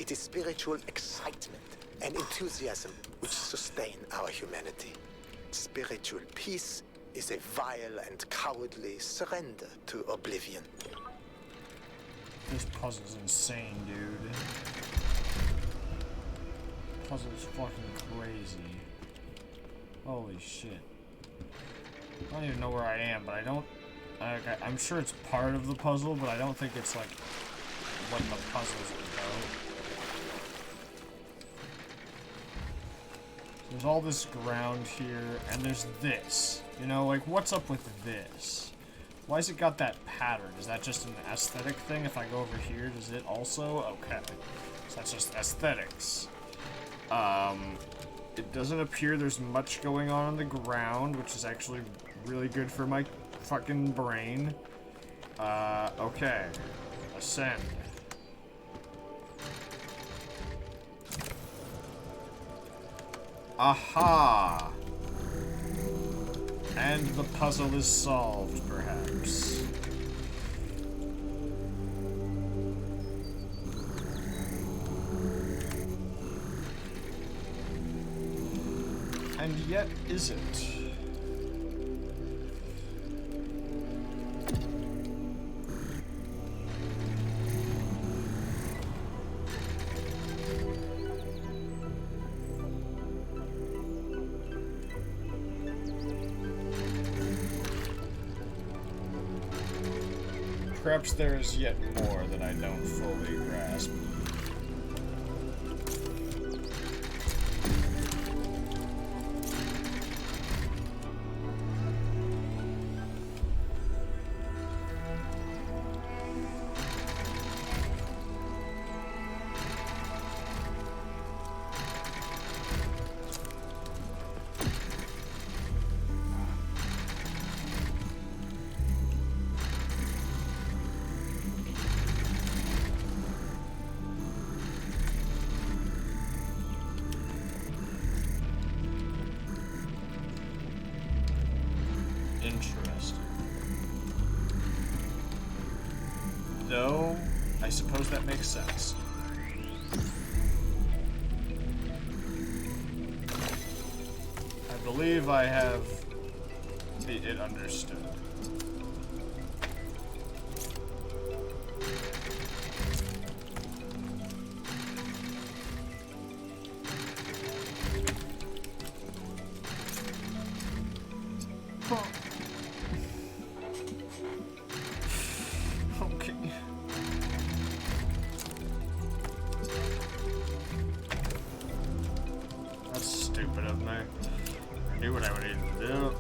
Speaker 8: It is spiritual excitement and enthusiasm which sustain our humanity. Spiritual peace is a vile and cowardly surrender to oblivion.
Speaker 1: This puzzle's insane, dude. Puzzle's fucking crazy. Holy shit. I don't even know where I am, but I don't... I'm sure it's part of the puzzle, but I don't think it's like what the puzzle's about. There's all this ground here, and there's this. You know, like, what's up with this? Why has it got that pattern? Is that just an aesthetic thing? If I go over here, does it also? Okay. So that's just aesthetics. It doesn't appear there's much going on the ground, which is actually really good for my fucking brain. Okay. Ascend. Aha! And the puzzle is solved, perhaps. And yet, is it? Perhaps there is yet more that I don't fully grasp. Interesting. Though, I suppose that makes sense. I believe I have it understood. Okay. That's stupid of me. I knew what I would need to do.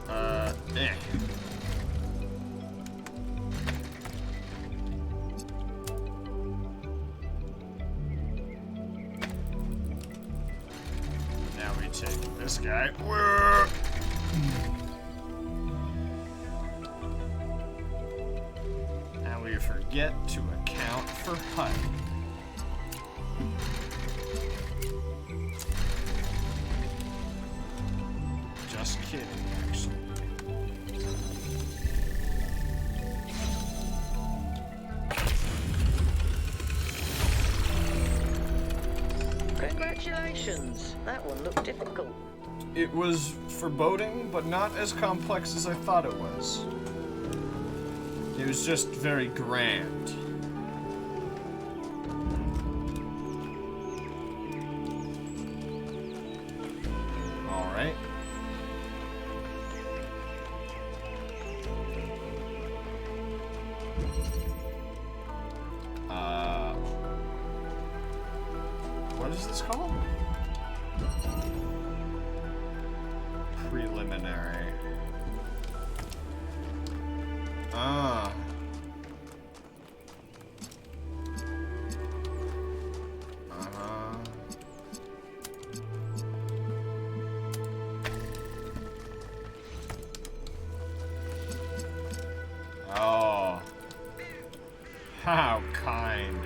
Speaker 1: Now we take this guy. Whoa! And we forget to account for height. Just kidding, actually.
Speaker 2: Congratulations. That one looked difficult.
Speaker 1: It was foreboding, but not as complex as I thought it was. It was just very grand. Alright. What is this called? Preliminary. Ah. Uh-huh. Oh. How kind.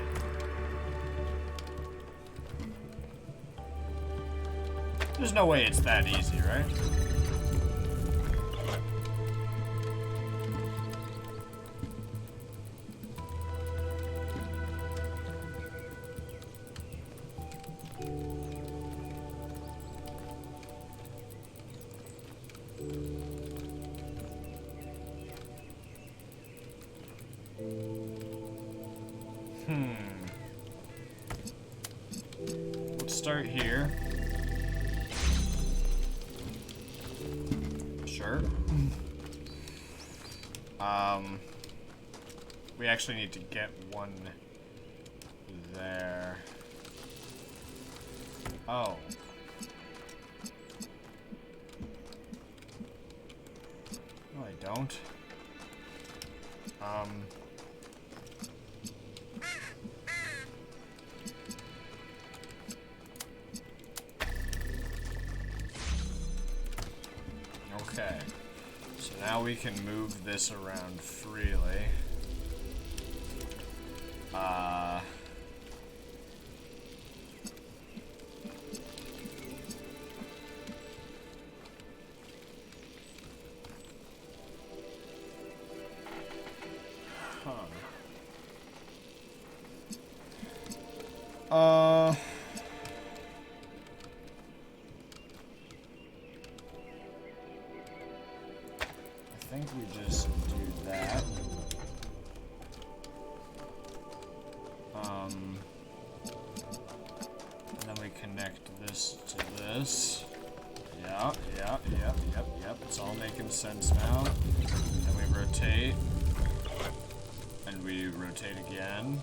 Speaker 1: There's no way it's that easy, right? Let's start here. Sure. We actually need to get one there. Oh. No, I don't. Okay. So now we can move this around freely. I think we just do that. And then we connect this to this. Yep. It's all making sense now. Then we rotate. And we rotate again.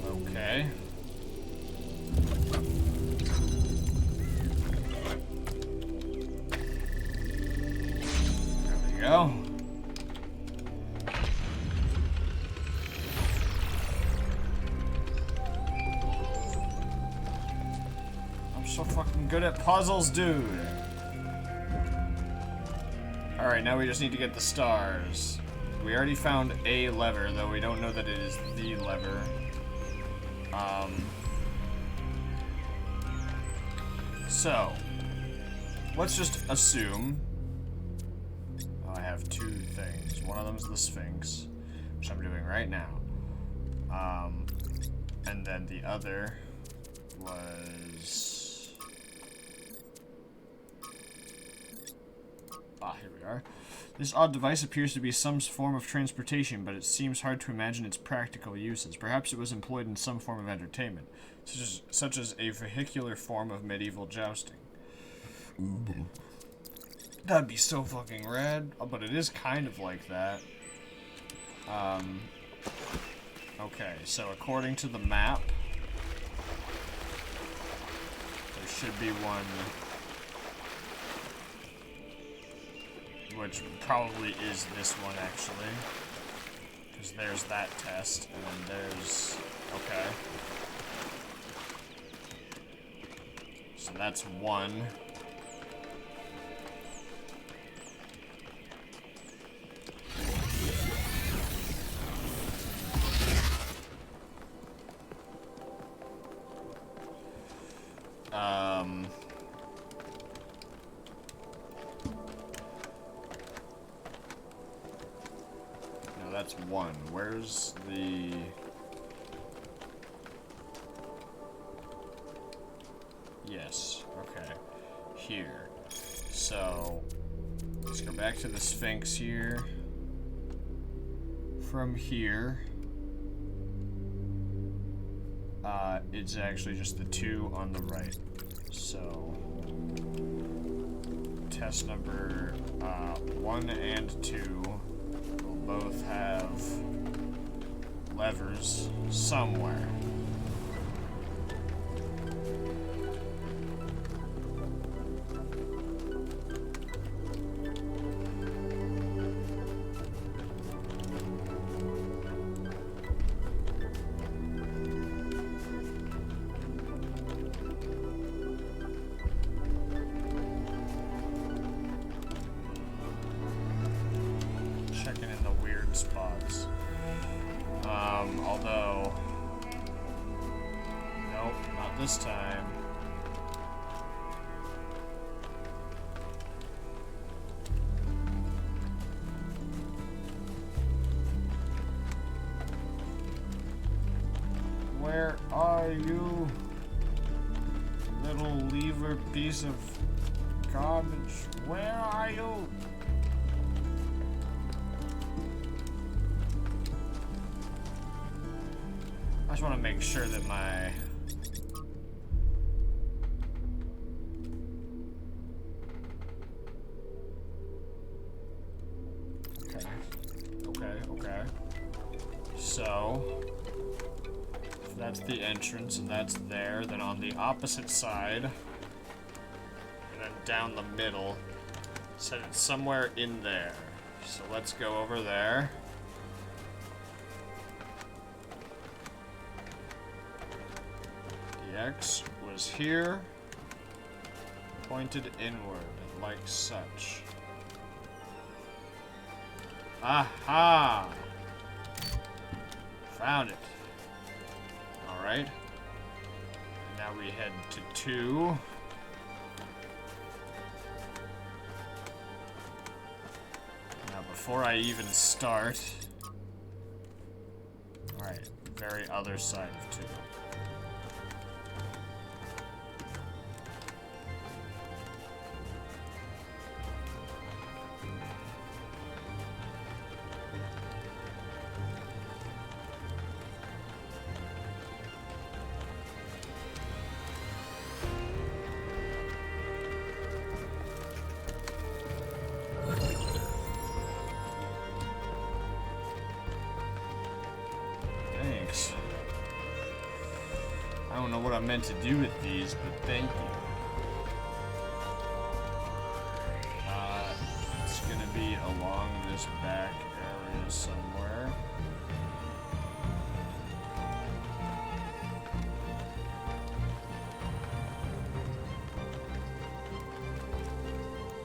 Speaker 1: Okay. There we go. I'm so fucking good at puzzles, dude. Alright, now we just need to get the stars. We already found a lever, though we don't know that it is the lever. So, let's just assume I have two things. One of them is the Sphinx, which I'm doing right now. And then the other was... here we are. This odd device appears to be some form of transportation, but it seems hard to imagine its practical uses. Perhaps it was employed in some form of entertainment, such as a vehicular form of medieval jousting. That'd be so fucking rad, but it is kind of like that. Okay, so according to the map, there should be one... which probably is this one, actually. Because there's that test, and then there's... okay. So that's one. that's one. Where's the... Yes, okay. Here. So, let's go back to the Sphinx here. From here, it's actually just the two on the right. So, test number 1 and 2 will both have levers somewhere. Checking in the weird spots. Although... Nope, not this time. Where are you? Little lever piece of garbage. Where are you? I just want to make sure that my... Okay. So, if that's the entrance and that's there, then on the opposite side, and then down the middle, set it somewhere in there. So let's go over there. The X was here, pointed inward, like such. Aha! Found it. Alright. Now we head to 2. Now before I even start... Alright, very other side of 2. Thanks. I don't know what I meant to do with these, but thank you. It's gonna be along this back area somewhere.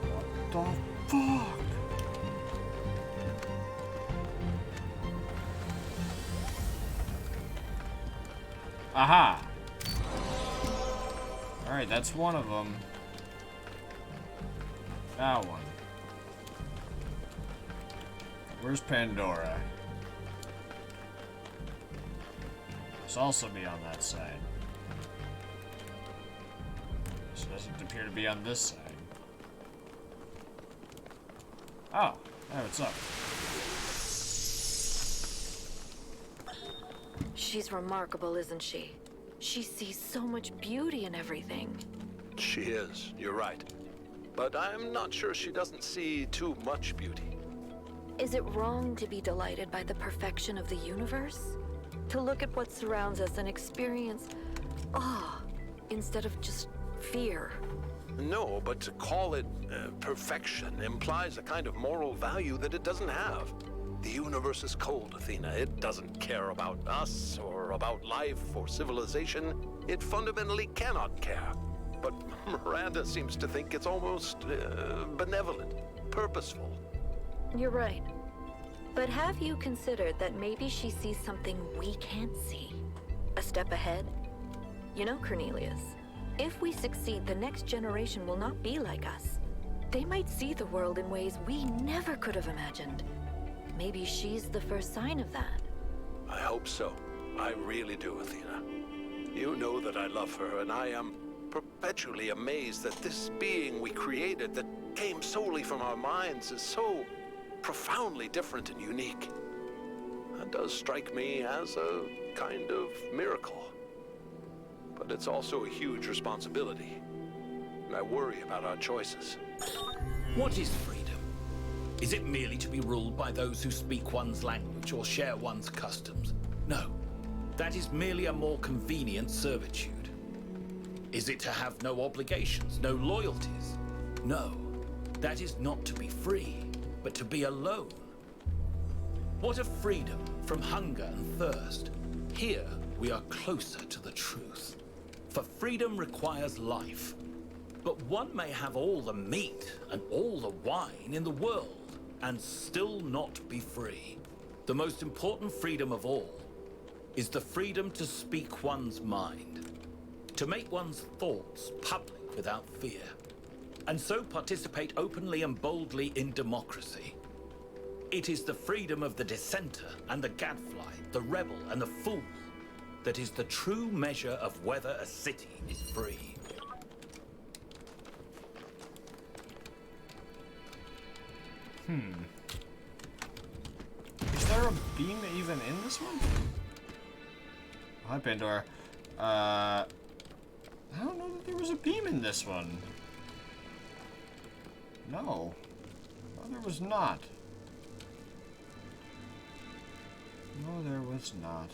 Speaker 1: What the fuck? Aha! Alright, that's one of them. That one. Where's Pandora? This also be on that side. This doesn't appear to be on this side. Oh, hey, what's up?
Speaker 4: She's remarkable, isn't she? She sees so much beauty in everything.
Speaker 3: She is, you're right. But I'm not sure she doesn't see too much beauty.
Speaker 4: Is it wrong to be delighted by the perfection of the universe? To look at what surrounds us and experience awe instead of just fear?
Speaker 3: No, but to call it perfection implies a kind of moral value that it doesn't have. The universe is cold, Athena. It doesn't care about us, or about life, or civilization. It fundamentally cannot care. But Miranda seems to think it's almost benevolent, purposeful.
Speaker 4: You're right. But have you considered that maybe she sees something we can't see? A step ahead? You know, Cornelius, if we succeed, the next generation will not be like us. They might see the world in ways we never could have imagined. maybe she's the first sign of that.
Speaker 3: I hope so. I really do, Athena. You know that I love her, and I am perpetually amazed that this being we created that came solely from our minds is so profoundly different and unique. That does strike me as a kind of miracle. But it's also a huge responsibility, and I worry about our choices.
Speaker 9: What is freedom? Is it merely to be ruled by those who speak one's language or share one's customs? No. That is merely a more convenient servitude. Is it to have no obligations, no loyalties? No. That is not to be free, but to be alone. What of freedom from hunger and thirst? Here we are closer to the truth. For freedom requires life. But one may have all the meat and all the wine in the world and still not be free. The most important freedom of all is the freedom to speak one's mind, to make one's thoughts public without fear, and so participate openly and boldly in democracy. It is the freedom of the dissenter and the gadfly, the rebel and the fool, that is the true measure of whether a city is free.
Speaker 1: Is there a beam even in this one? Hi, Pandora. I don't know that there was a beam in this one. No. No, there was not. No, there was not.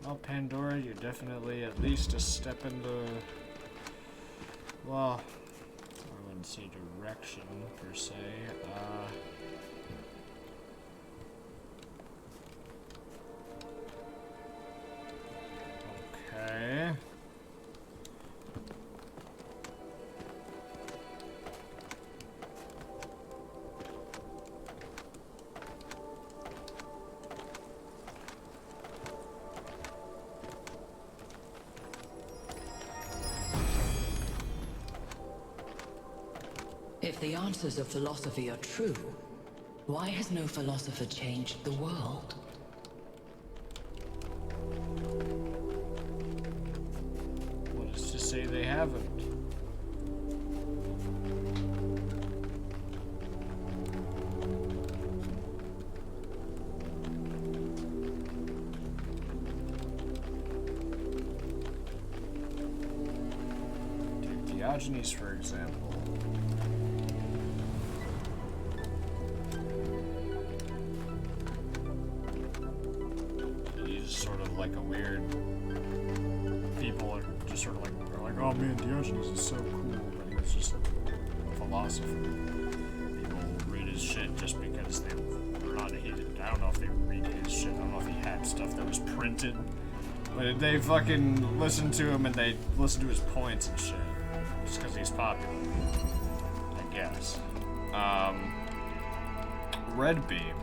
Speaker 1: Well, Pandora, you're definitely at least a step in the... Well, I wouldn't say direction, per se. Okay.
Speaker 10: If the answers of philosophy are true, why has no philosopher changed the world?
Speaker 1: What is to say they haven't? Take Diogenes, for example. Like a weird, people are just sort of like, they're like, oh man, Diogenes is so cool, but he was just a philosopher. People read his shit just because they were not, I don't know if they read his shit, I don't know if he had stuff that was printed, but they fucking listen to him and they listen to his points and shit, just because he's popular, I guess. Red beam.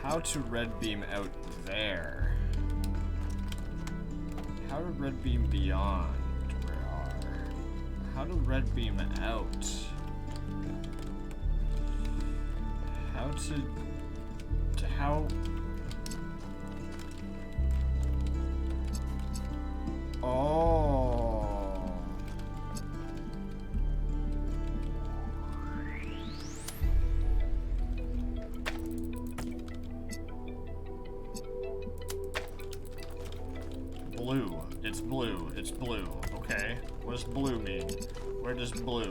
Speaker 1: How to red beam out there? How to red beam beyond where are? How to red beam out? How to how? Oh. Blue. It's blue. It's blue. Okay. What does blue mean? Where does blue?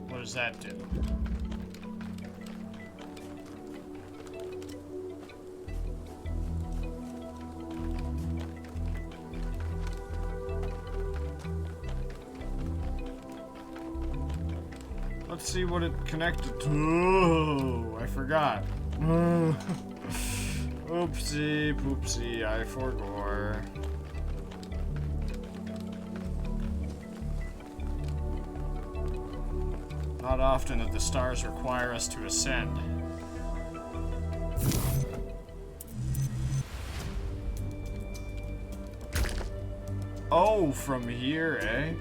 Speaker 1: What does that do? Let's see what it connected to. Oh, I forgot. Oopsie poopsie, I forgot. Not often that the stars require us to ascend. Oh, from here, eh?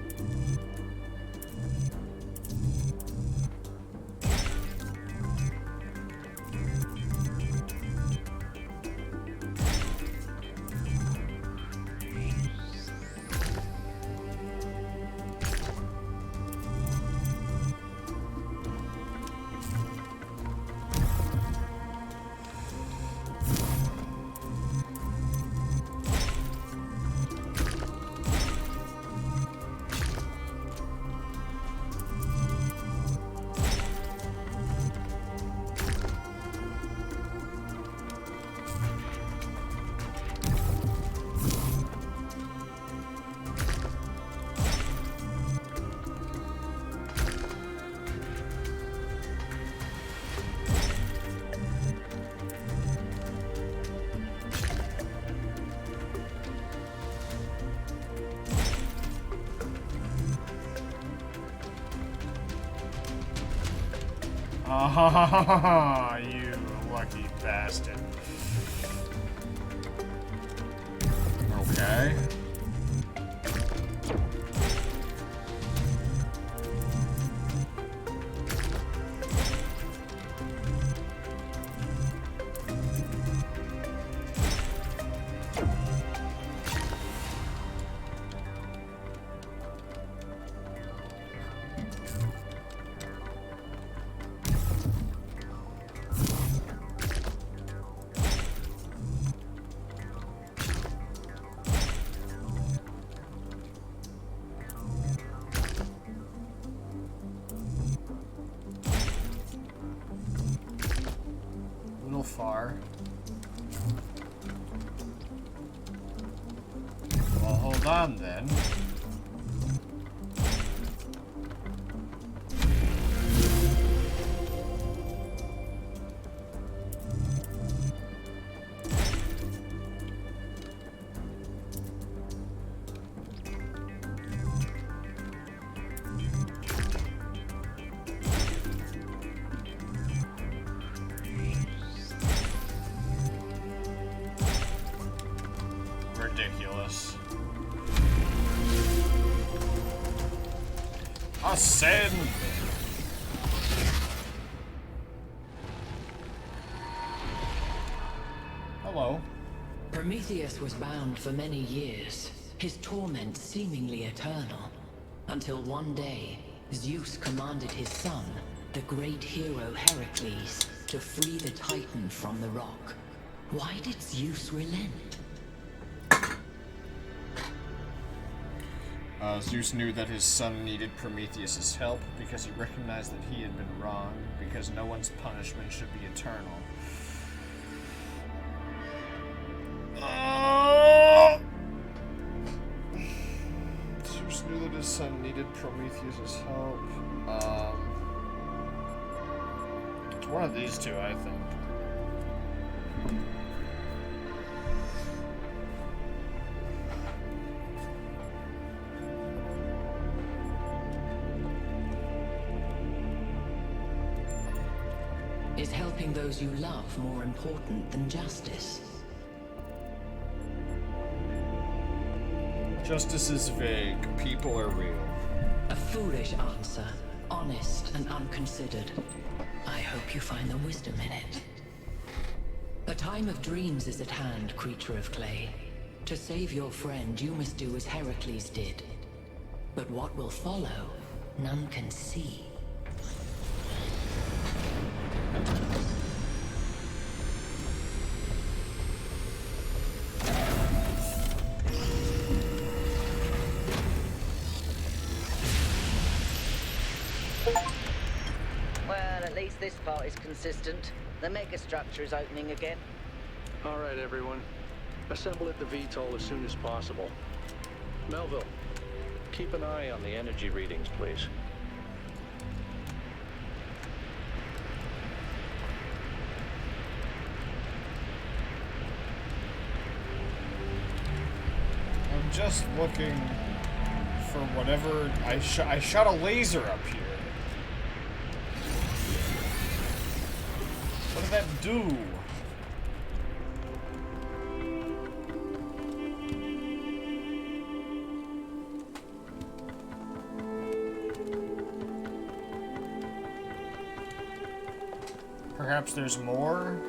Speaker 1: Ah, you lucky bastard. Okay. Far. Well, hold on then. Ridiculous. Ascend! Hello.
Speaker 10: Prometheus was bound for many years, his torment seemingly eternal, until one day, Zeus commanded his son, the great hero Heracles, to free the Titan from the rock. Why did Zeus relent?
Speaker 1: Zeus knew that his son needed Prometheus' help because he recognized that he had been wrong, because no one's punishment should be eternal. Zeus knew that his son needed Prometheus' help. It's one of these two, I think.
Speaker 10: Is helping those you love more important than justice?
Speaker 1: Justice is vague. People are real.
Speaker 10: A foolish answer, honest and unconsidered. I hope you find the wisdom in it. The time of dreams is at hand, creature of clay. To save your friend, you must do as Heracles did. But what will follow, none can see.
Speaker 2: Well, at least this part is consistent. The megastructure is opening again.
Speaker 7: All right, everyone. Assemble at the VTOL as soon as possible. Melville, keep an eye on the energy readings, please.
Speaker 1: I'm just looking for whatever... I shot a laser up here. What did that do? Perhaps there's more?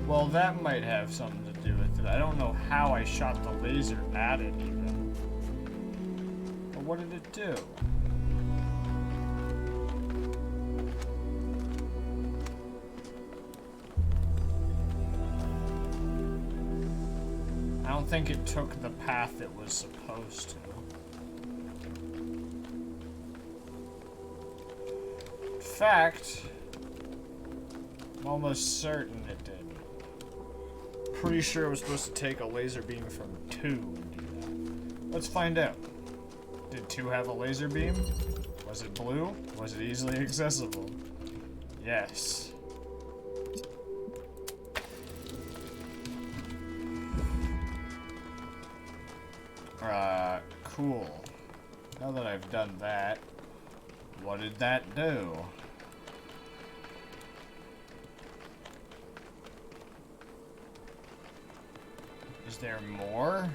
Speaker 1: Well, that might have something to do with it. I don't know how I shot the laser at it even. But what did it do? I don't think it took the path it was supposed to. In fact, I'm almost certain it did. Pretty sure it was supposed to take a laser beam from 2 and do that. Let's find out. Did 2 have a laser beam? Was it blue? Was it easily accessible? Yes. Cool. Now that I've done that, what did that do? Is there more?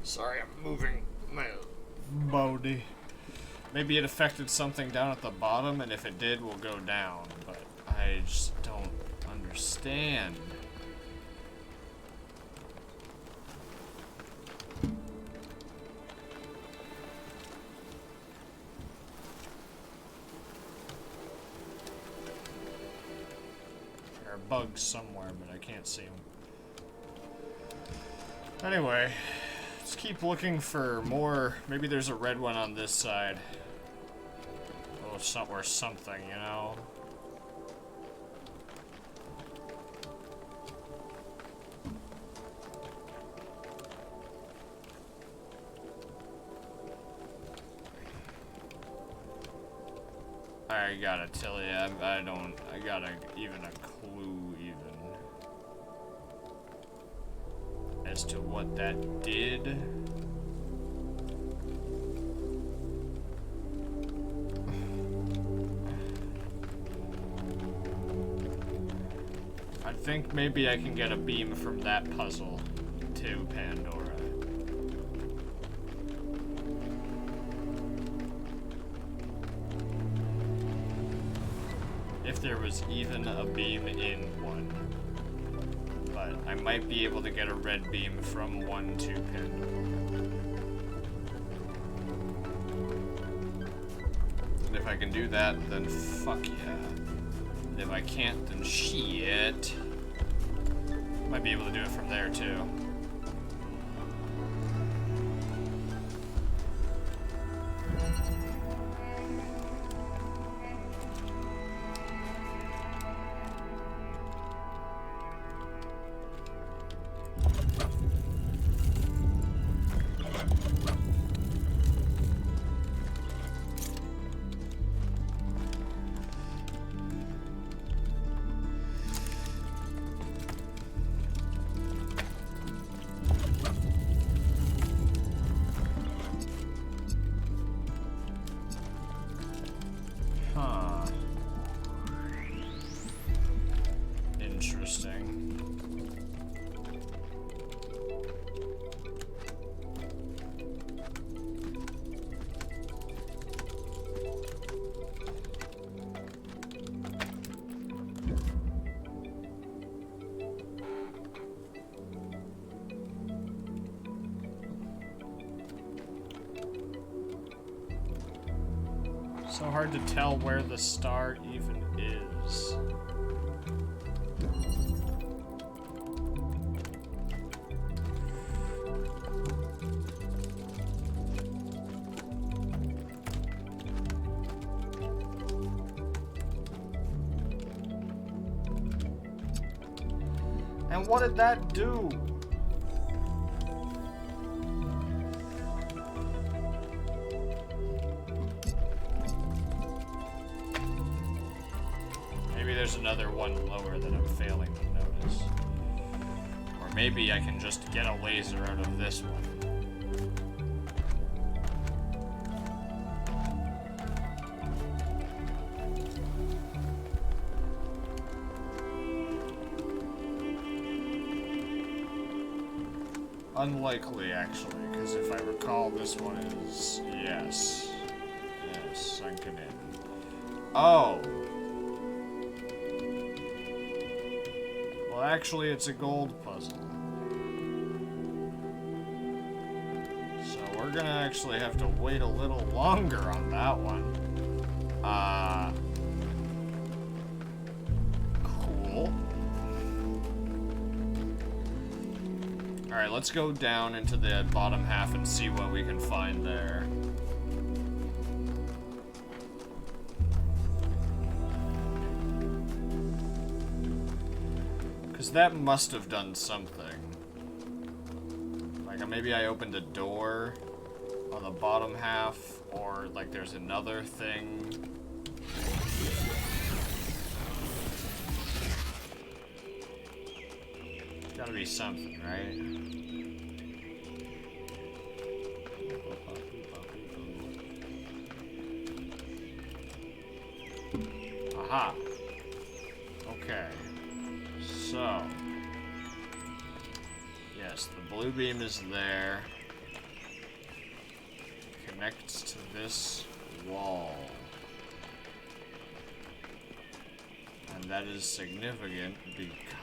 Speaker 1: Sorry, I'm moving my body. Maybe it affected something down at the bottom, and if it did, we'll go down, but I just don't understand. There are bugs somewhere, but I can't see them. Anyway, let's keep looking for more. Maybe there's a red one on this side. Oh, or something, you know? I gotta tell you, I got even a clue even as to what that did. I think maybe I can get a beam from that puzzle to Pandora. If there was even a beam in one. But I might be able to get a red beam from 1 to Pandora. And if I can do that, then fuck yeah. And if I can't, then shit. Might be able to do it from there too. So hard to tell where the star even is. And what did that do? Maybe there's another one lower that I'm failing to notice. Or maybe I can just get a laser out of this one. unlikely, actually, because if I recall, this one is... Yes. Yes, sunken in. Oh! Well, actually, it's a gold puzzle. So we're gonna actually have to wait a little longer on that one. Cool. Alright, let's go down into the bottom half and see what we can find there. Because that must have done something. Like, maybe I opened a door on the bottom half, or, like, there's another thing. Gotta be something, right? Aha. Okay. So. Yes, the blue beam is there. Connects to this wall. And that is significant because...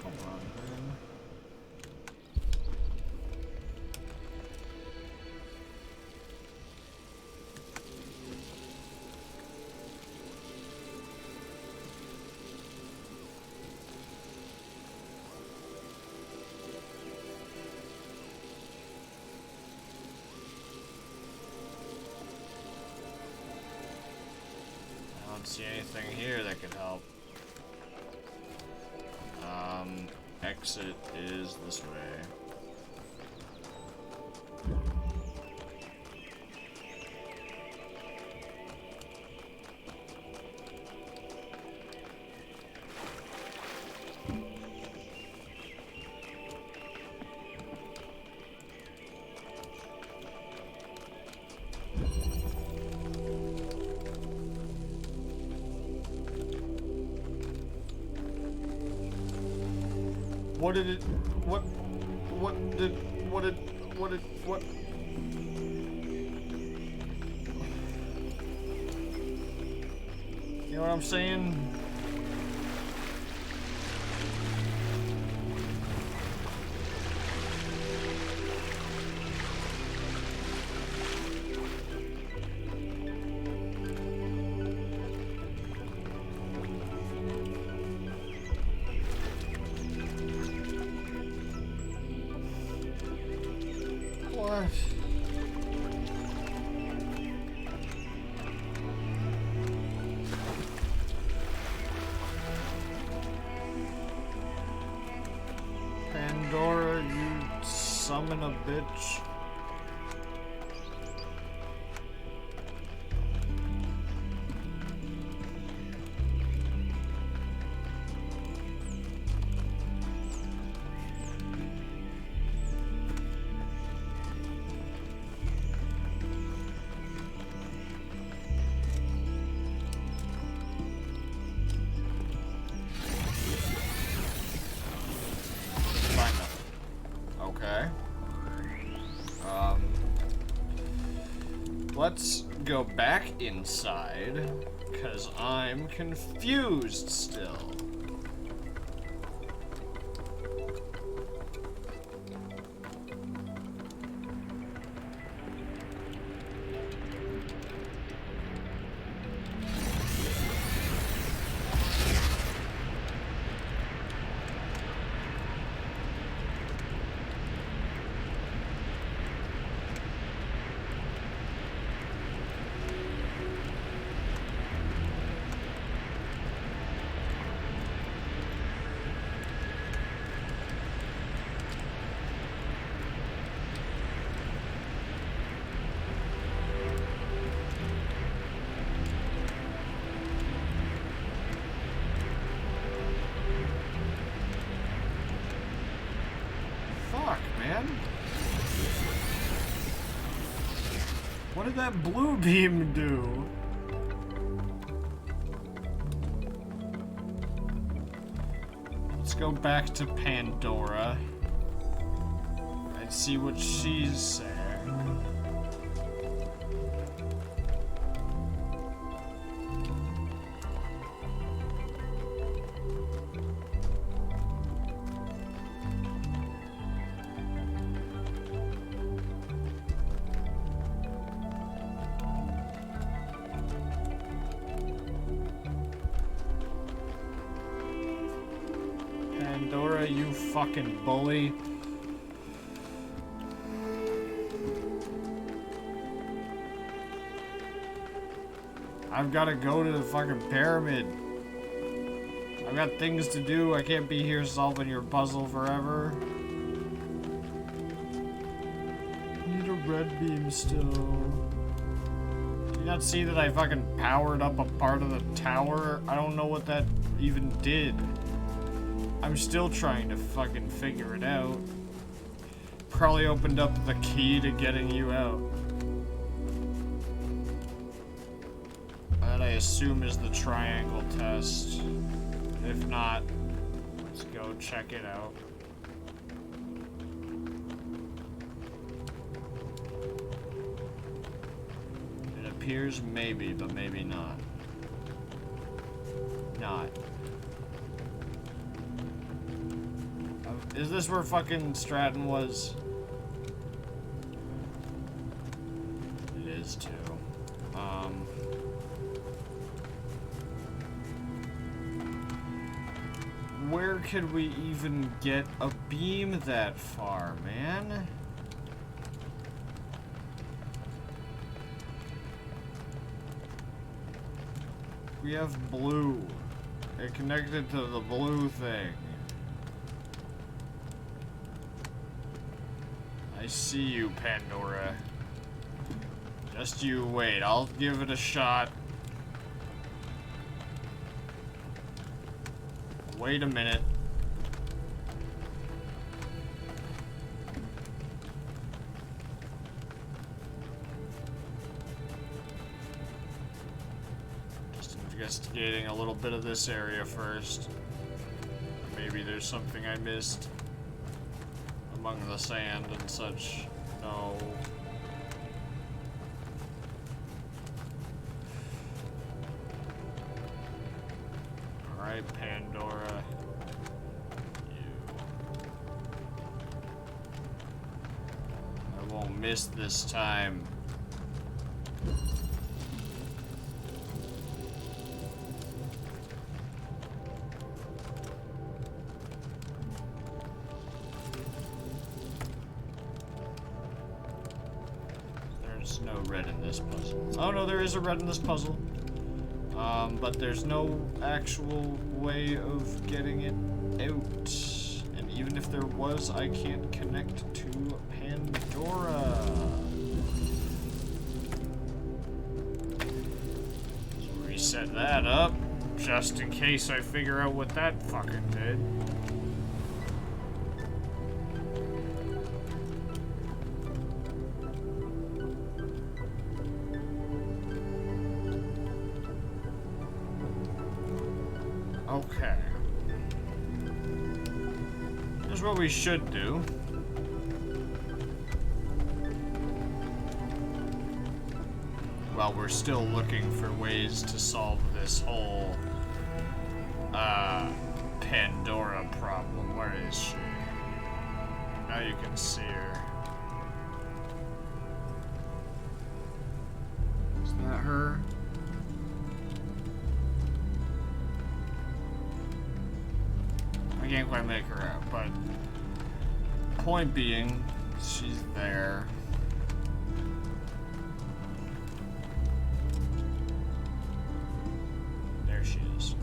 Speaker 1: Come on, man. I don't see anything here that could help. Exit is this way. What did it... What did... You know what I'm saying? What? Pandora, you summon a bitch. Let's go back inside, because I'm confused still. Fuck, man. did that blue beam do? Let's go back to Pandora and see what she's saying. Pandora, you fucking bully. I've gotta go to the fucking pyramid. I've got things to do. I can't be here solving your puzzle forever. Need a red beam still. Do you not see that I fucking powered up a part of the tower? I don't know what that even did. I'm still trying to fucking figure it out. Probably opened up the key to getting you out. That I assume is the triangle test. If not, let's go check it out. It appears maybe, but maybe not. Not. Is this where fucking Stratton was? It is too. Where could we even get a beam that far, man? We have blue. It connected to the blue thing. I see you, Pandora. Just you wait. I'll give it a shot. Wait a minute. Just investigating a little bit of this area first. Maybe there's something I missed among the sand and such. No. Alright, Pandora. You. I won't miss this time. There's no red in this puzzle. Oh no, there is a red in this puzzle. But there's no actual way of getting it out. And even if there was, I can't connect to Pandora. So reset that up, just in case I figure out what that fucking did. Okay. Here's what we should do. While we're still looking for ways to solve this whole Pandora problem. Where is she? Now you can see her. Is that her? I can't quite make her out, but point being, she's there. There she is.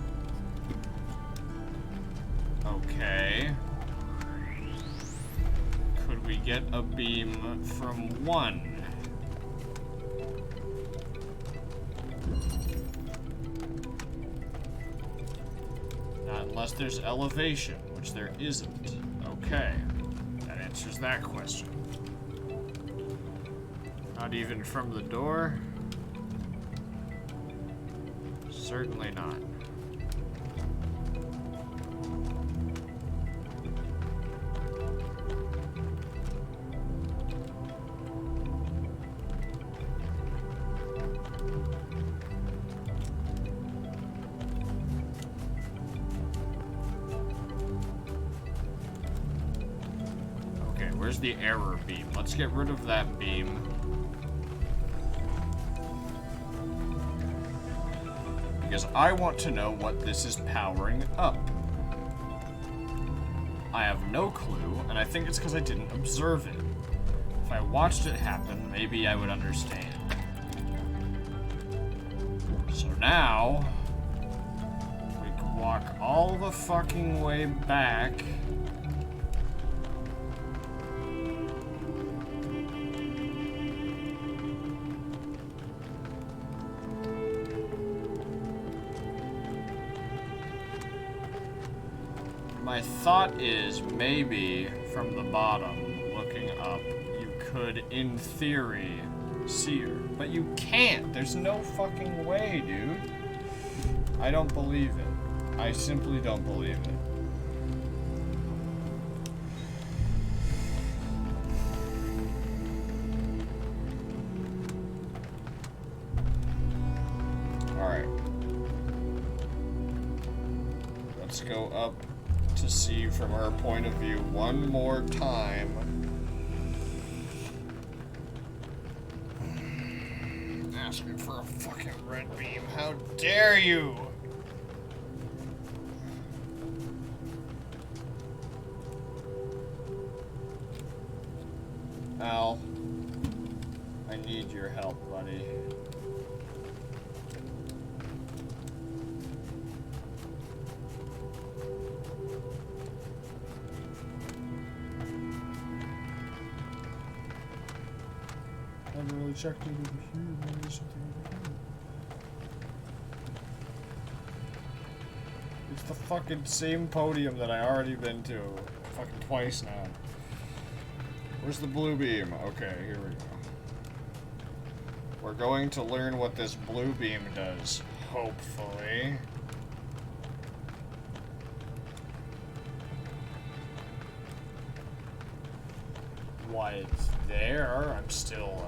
Speaker 1: Okay. Could we get a beam from one? Unless there's elevation, which there isn't. Okay. That answers that question. Not even from the door? Certainly not. Okay, where's the error beam? Let's get rid of that beam. Because I want to know what this is powering up. I have no clue, and I think it's because I didn't observe it. If I watched it happen, maybe I would understand. So now, we can walk all the fucking way back. My thought is maybe from the bottom, looking up, you could, in theory, see her. But you can't. There's no fucking way, dude. I don't believe it. I simply don't believe it. Alright. Let's go up to see from her point of view one more time. Asking for a fucking red beam. How dare you! Al, I need your help, buddy. Never really checked it over here. Maybe there's something over here. It's the fucking same podium that I already been to fucking twice now. Where's the blue beam? Okay, here we go. We're going to learn what this blue beam does, hopefully. Why it's there, I'm still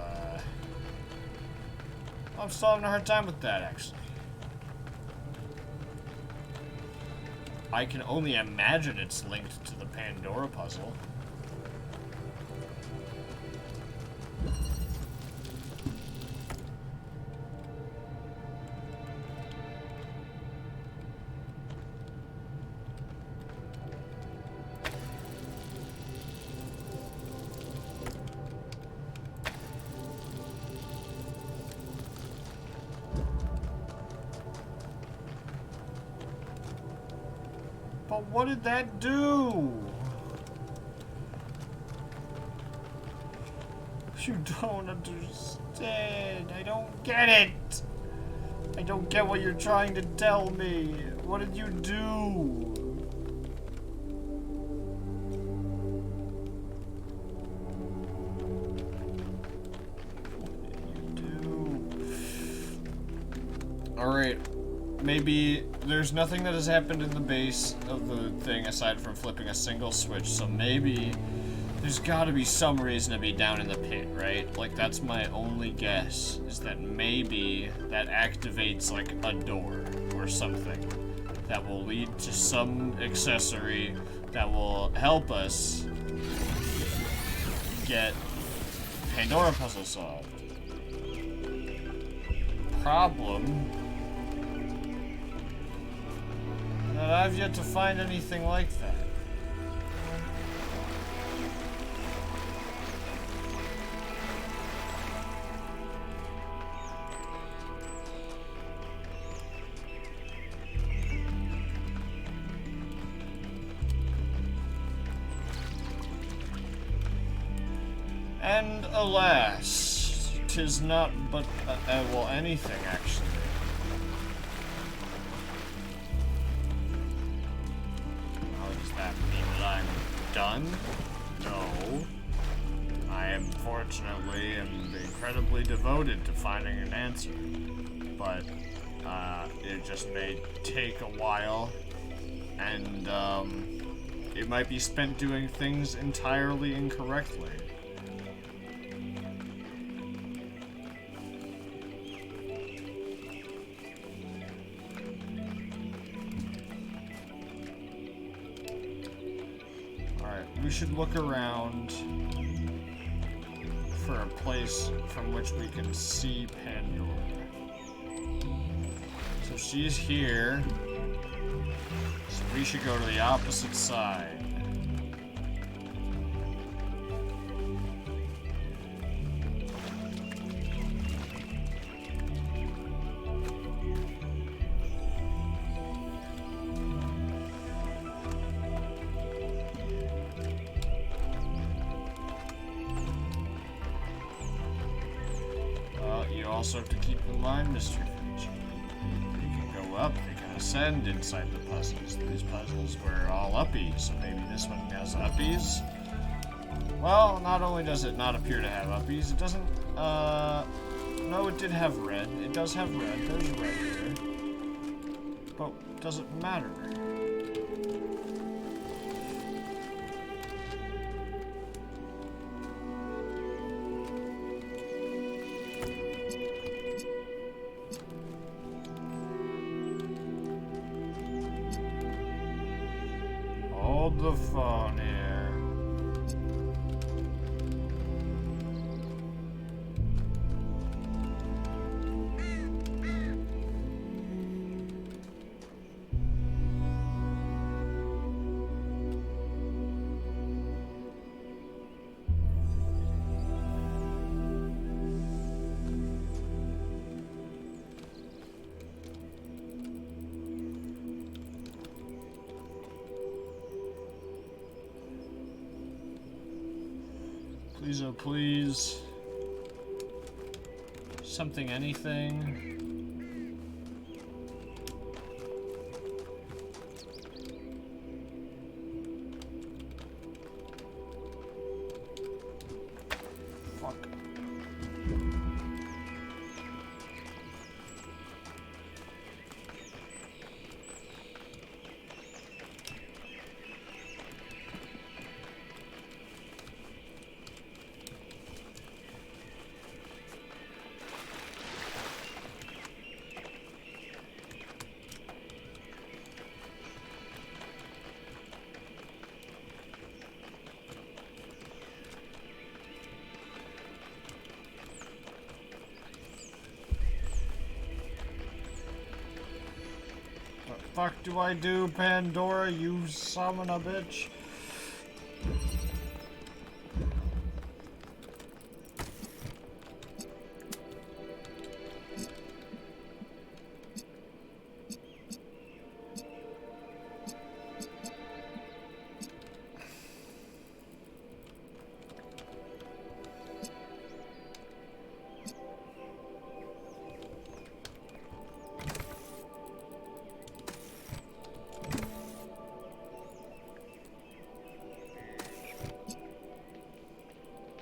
Speaker 1: having a hard time with that, actually. I can only imagine it's linked to the Pandora puzzle. But what did that do? You don't understand. I don't get it. I don't get what you're trying to tell me. What did you do? What did you do? Alright. Maybe there's nothing that has happened in the base of the thing aside from flipping a single switch, so maybe there's gotta be some reason to be down in the pit, right? Like, that's my only guess, is that maybe that activates, like, a door or something that will lead to some accessory that will help us get Pandora puzzle solved. Problem that I've yet to find anything like that. And alas, 'tis not but, well, anything actually. How does that mean that I'm done? No. I unfortunately am incredibly devoted to finding an answer, but it just may take a while, and it might be spent doing things entirely incorrectly. Alright, we should look around for a place from which we can see Pandora. So she's here. So we should go to the opposite side. You also have to keep in mind, Mr. Finch, they can go up, they can ascend inside the puzzles. These puzzles were all uppies, so maybe this one has uppies. Well, not only does it not appear to have uppies, it doesn't, no, it did have red. It does have red. There's red here. But does it matter? Hold the phone here. Please, oh please. Something, anything. Fuck. Fuck do I do, Pandora, you son of a bitch?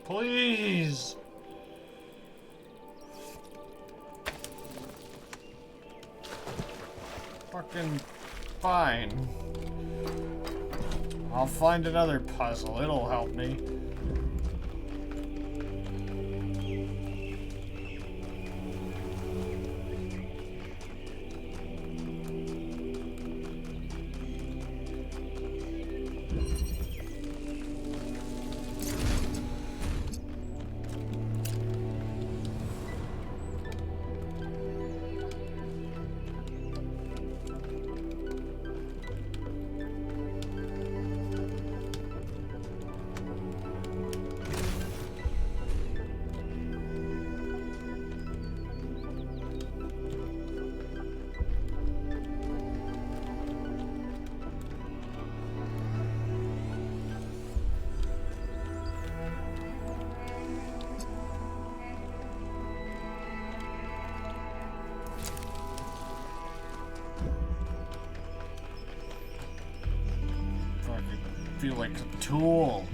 Speaker 1: Please! Fucking fine. I'll find another puzzle. It'll help me. Feel like a tool.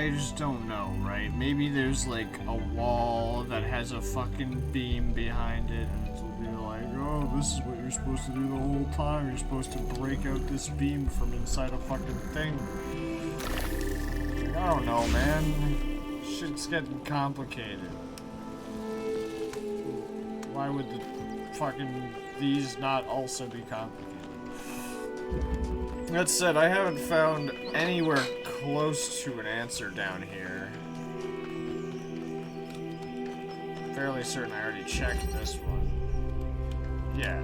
Speaker 1: I just don't know, right? Maybe there's like a wall that has a fucking beam behind it, and it'll be like, oh, this is what you're supposed to do the whole time. You're supposed to break out this beam from inside a fucking thing. Like, I don't know, man. Shit's getting complicated. Why would the fucking these not also be complicated? That said, I haven't found anywhere close to an answer down here. Fairly certain I already checked this one. Yeah.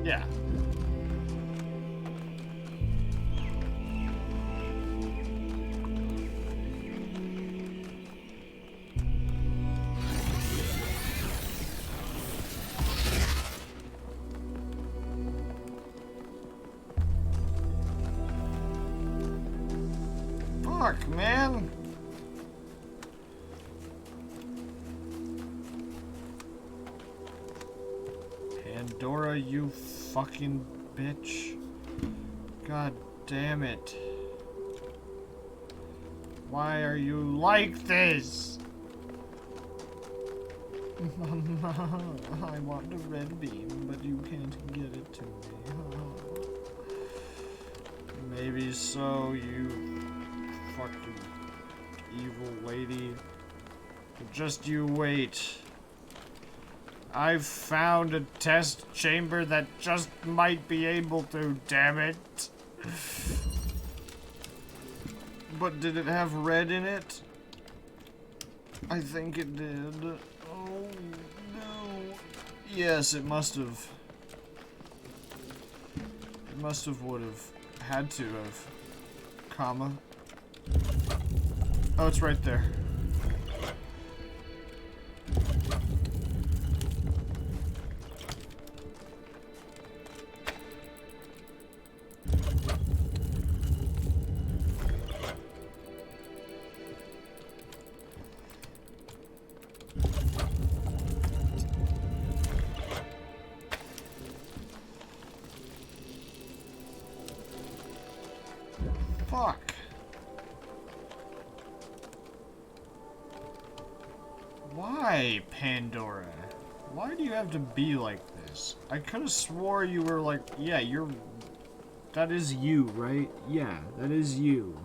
Speaker 1: Yeah. Fuck, man. Pandora, you fucking bitch. God damn it. Why are you like this? I want the red beam, but you can't get it to me. Maybe so, you fucking evil lady. But just you wait. I've found a test chamber that just might be able to, damn it. But did it have red in it? I think it did. Oh, no. Yes, it must have. It must have would have. Had to have. Comma. Oh, it's right there. Fuck. Why, Pandora? Why do you have to be like this? I could have swore you were like, yeah, you're... That is you, right? Yeah, that is you.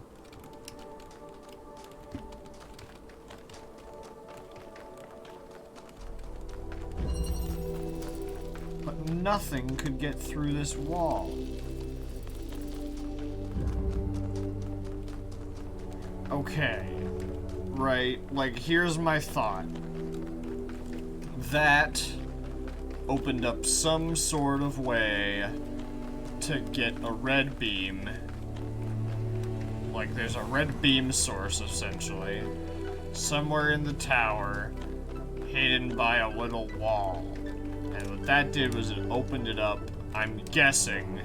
Speaker 1: But nothing could get through this wall. Okay, right, like, here's my thought. That opened up some sort of way to get a red beam. Like, there's a red beam source, essentially, somewhere in the tower, hidden by a little wall. And what that did was it opened it up, I'm guessing,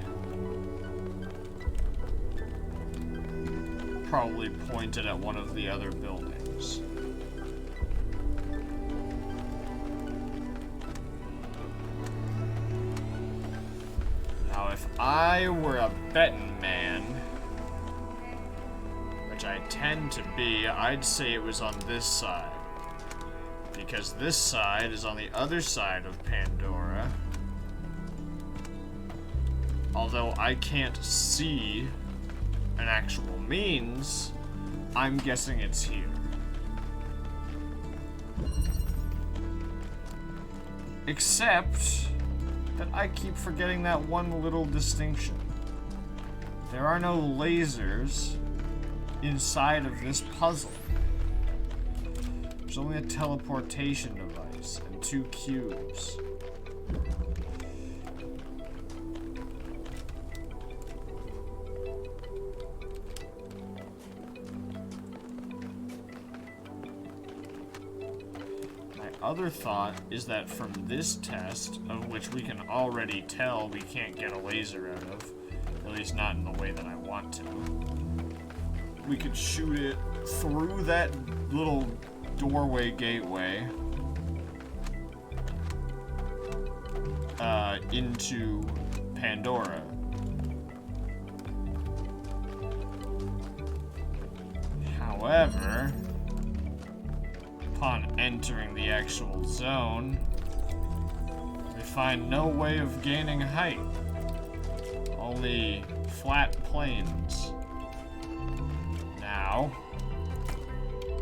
Speaker 1: probably pointed at one of the other buildings. Now, if I were a betting man, which I tend to be, I'd say it was on this side. Because this side is on the other side of Pandora. Although I can't see an actual means, I'm guessing it's here. Except that I keep forgetting that one little distinction. There are no lasers inside of this puzzle. There's only a teleportation device and 2 cubes. Other thought is that from this test, of which we can already tell we can't get a laser out of, at least not in the way that I want to, we could shoot it through that little doorway gateway into Pandora. However, upon entering the actual zone, we find no way of gaining height. Only flat plains. Now,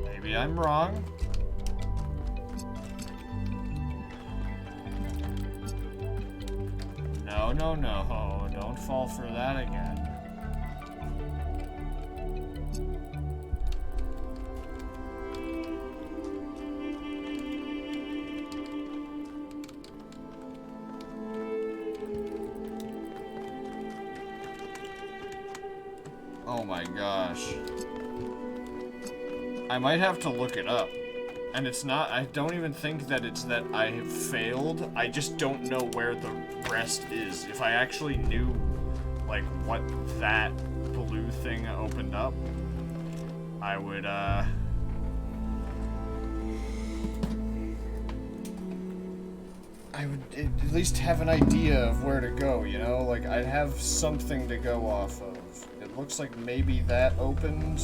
Speaker 1: maybe I'm wrong. No, no, no. Don't fall for that again. Oh my gosh. I might have to look it up. And it's not, I don't even think that it's that I have failed. I just don't know where the rest is. If I actually knew, like, what that blue thing opened up, I would, I would at least have an idea of where to go, you know? Like, I'd have something to go off of. It looks like maybe that opened,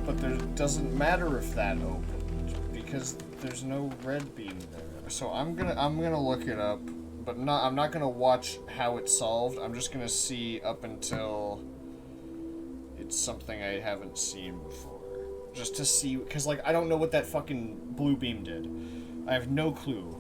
Speaker 1: but it doesn't matter if that opened, because there's no red beam there. So I'm gonna look it up, but I'm not gonna watch how it's solved. I'm just gonna see up until it's something I haven't seen before. Just to see, because, like, I don't know what that fucking blue beam did. I have no clue.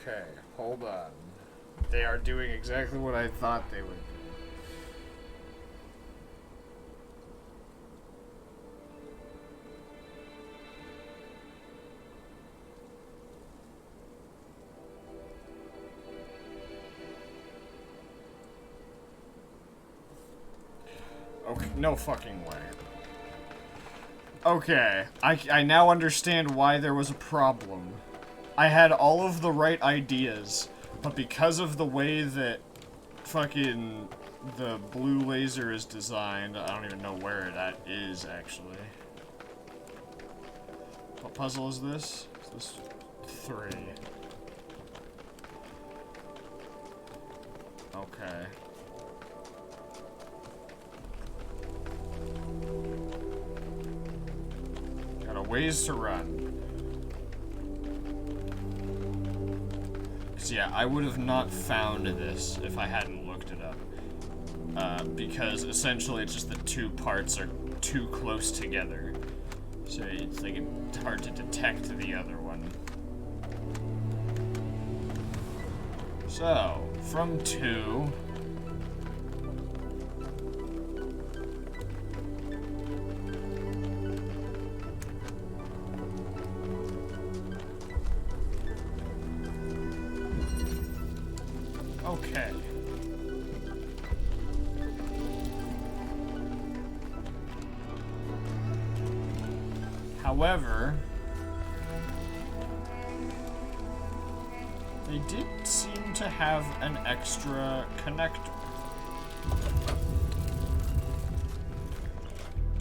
Speaker 1: Okay, hold on. They are doing exactly what I thought they would do. Okay, no fucking way. Okay, I now understand why there was a problem. I had all of the right ideas, but because of the way that fucking the blue laser is designed, I don't even know where that is, actually. What puzzle is this? Is this 3? Okay. Got a ways to run. So yeah, I would have not found this if I hadn't looked it up. Because essentially it's just the two parts are too close together. So it's like it's hard to detect the other one. So, from 2... Okay. However, they did seem to have an extra connector.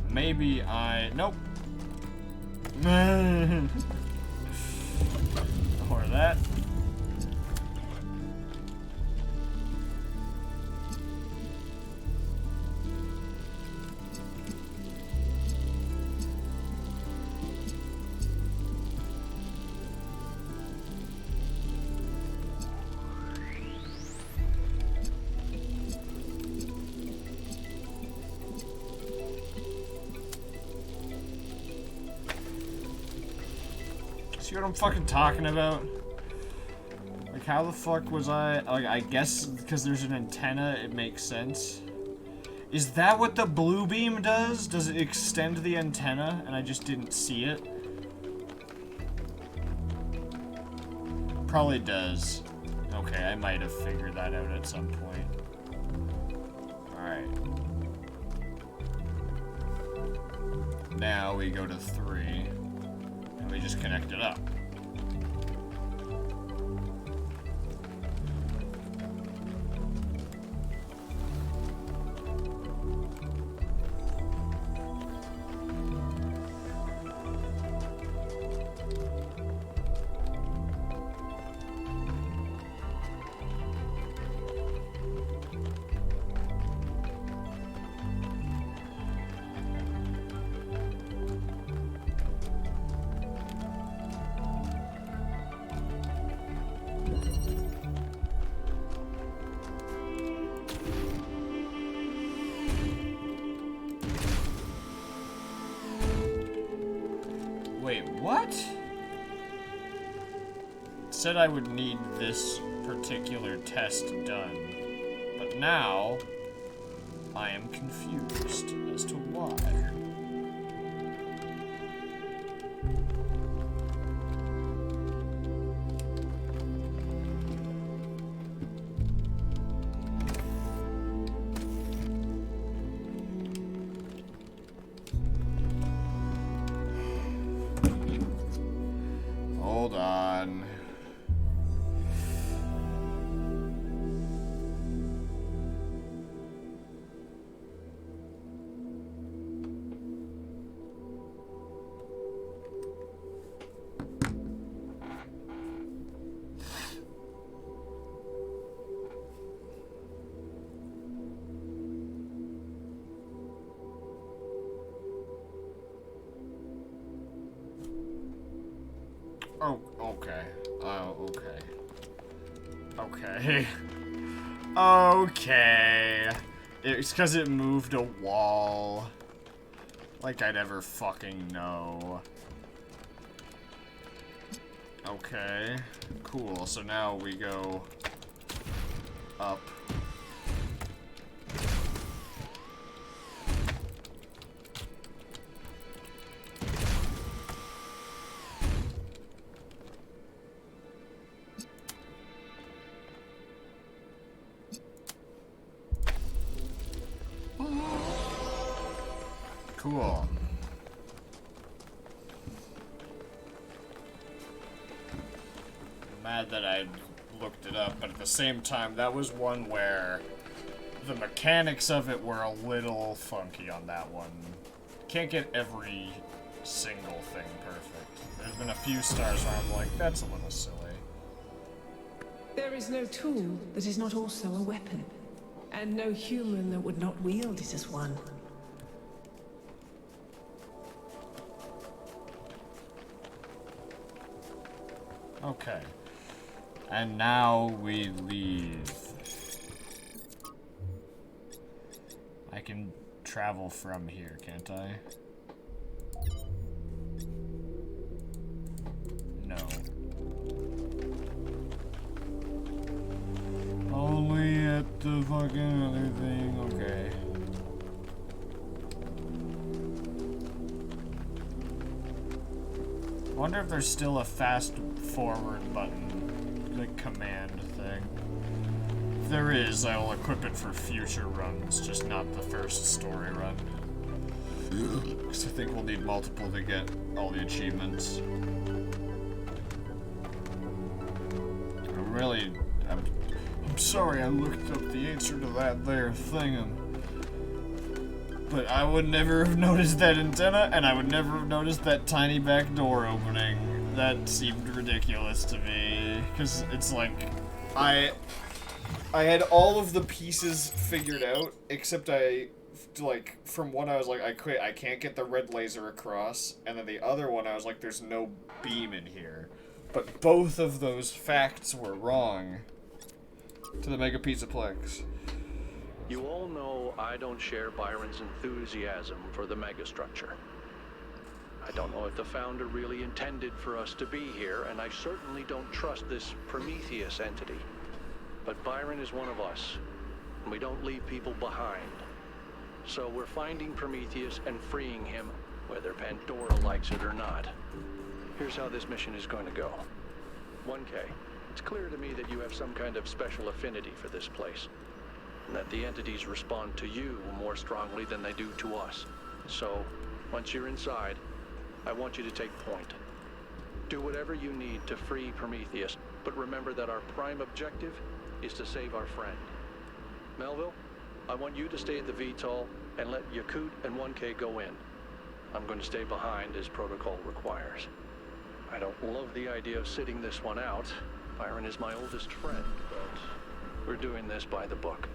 Speaker 1: Maybe nope. Or that. See what I'm fucking talking about? Like, how the fuck was I... Like, I guess because there's an antenna, it makes sense. Is that what the blue beam does? Does it extend the antenna and I just didn't see it? probably does. Okay, I might have figured that out at some point. Alright. Now we go to 3, and we just connect it up. Wait, what? It said I would need this particular test done, but now I am confused as to why. Hold on. Oh, okay. Oh, okay. Okay. Okay. It's because it moved a wall. Like I'd ever fucking know. Okay. Cool. So now we go up. Cool. Mad that I looked it up, but at the same time, that was one where the mechanics of it were a little funky on that one. Can't get every single thing perfect. There's been a few stars where I'm like, that's a little silly.
Speaker 11: There is no tool that is not also a weapon, and no human that would not wield it as one.
Speaker 1: Okay. And now we leave. I can travel from here, can't I? No. Only at the fucking other thing, okay. I wonder if there's still a fast forward button, like command thing. If there is, I will equip it for future runs, just not the first story run. Because I think we'll need multiple to get all the achievements. I'm sorry I looked up the answer to that there thing. But I would never have noticed that antenna, and I would never have noticed that tiny back door opening. That seemed ridiculous to me, because it's like, I had all of the pieces figured out, except from one I was like, I can't get the red laser across, and then the other one I was like, there's no beam in here. But both of those facts were wrong to the Mega Pizzaplex.
Speaker 7: You all know I don't share Byron's enthusiasm for the megastructure. I don't know if the Founder really intended for us to be here, and I certainly don't trust this Prometheus entity. But Byron is one of us, and we don't leave people behind. So we're finding Prometheus and freeing him, whether Pandora likes it or not. Here's how this mission is going to go. 1K, It's clear to me that you have some kind of special affinity for this place, and that the entities respond to you more strongly than they do to us. So, once you're inside, I want you to take point. Do whatever you need to free Prometheus, but remember that our prime objective is to save our friend. Melville, I want you to stay at the VTOL and let Yakut and 1K go in. I'm going to stay behind as protocol requires. I don't love the idea of sitting this one out. Byron is my oldest friend, but we're doing this by the book.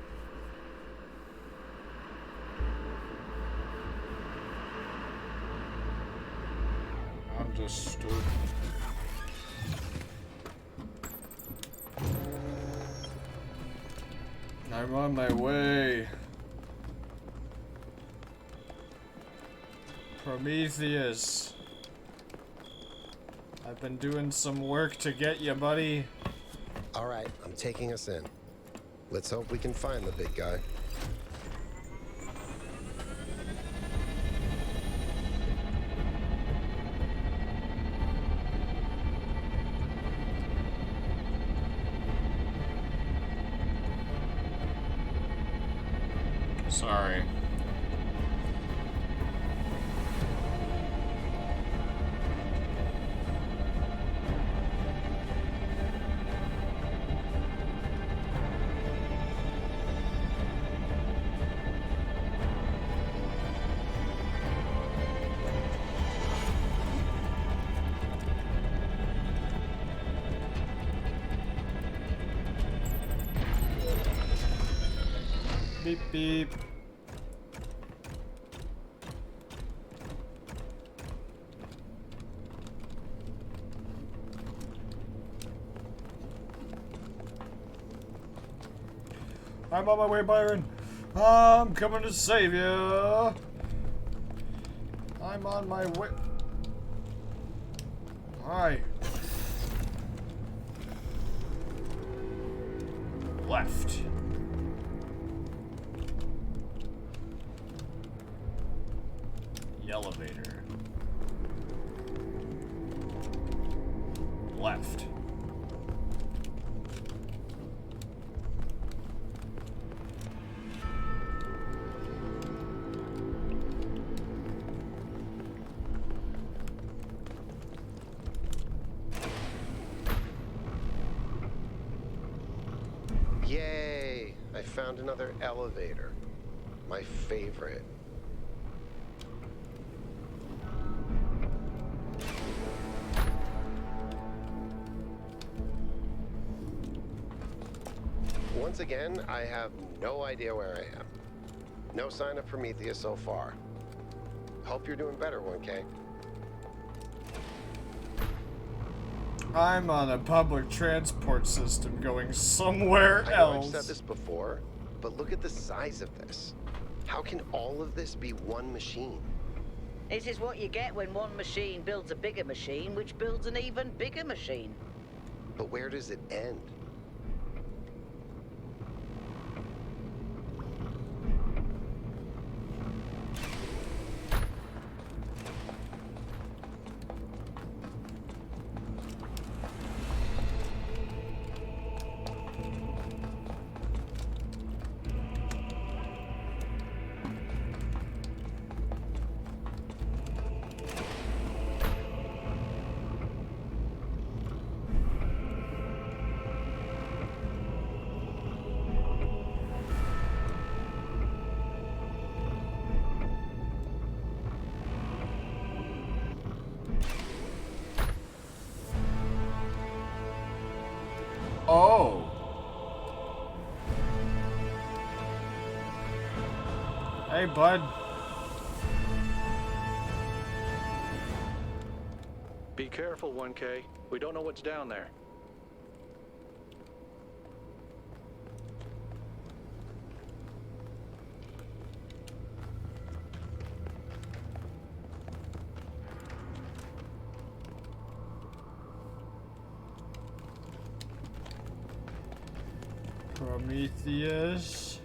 Speaker 1: Understood. I'm on my way. Prometheus. I've been doing some work to get you, buddy.
Speaker 5: All right, I'm taking us in. Let's hope we can find the big guy.
Speaker 1: Sorry. Beep beep. I'm on my way, Byron. I'm coming to save you. I'm on my way. Hi. Left. The elevator. Left.
Speaker 5: Yay! I found another elevator. My favorite. Once again, I have no idea where I am. No sign of Prometheus so far. Hope you're doing better, 1K.
Speaker 1: I'm on a public transport system going somewhere
Speaker 5: I know I've
Speaker 1: else.
Speaker 5: said this before, but look at the size of this. How can all of this be one machine?
Speaker 2: This is what you get when one machine builds a bigger machine, which builds an even bigger machine.
Speaker 5: But where does it end?
Speaker 1: Oh. Hey, bud.
Speaker 7: Be careful, 1K. We don't know what's down there.
Speaker 1: Prometheus.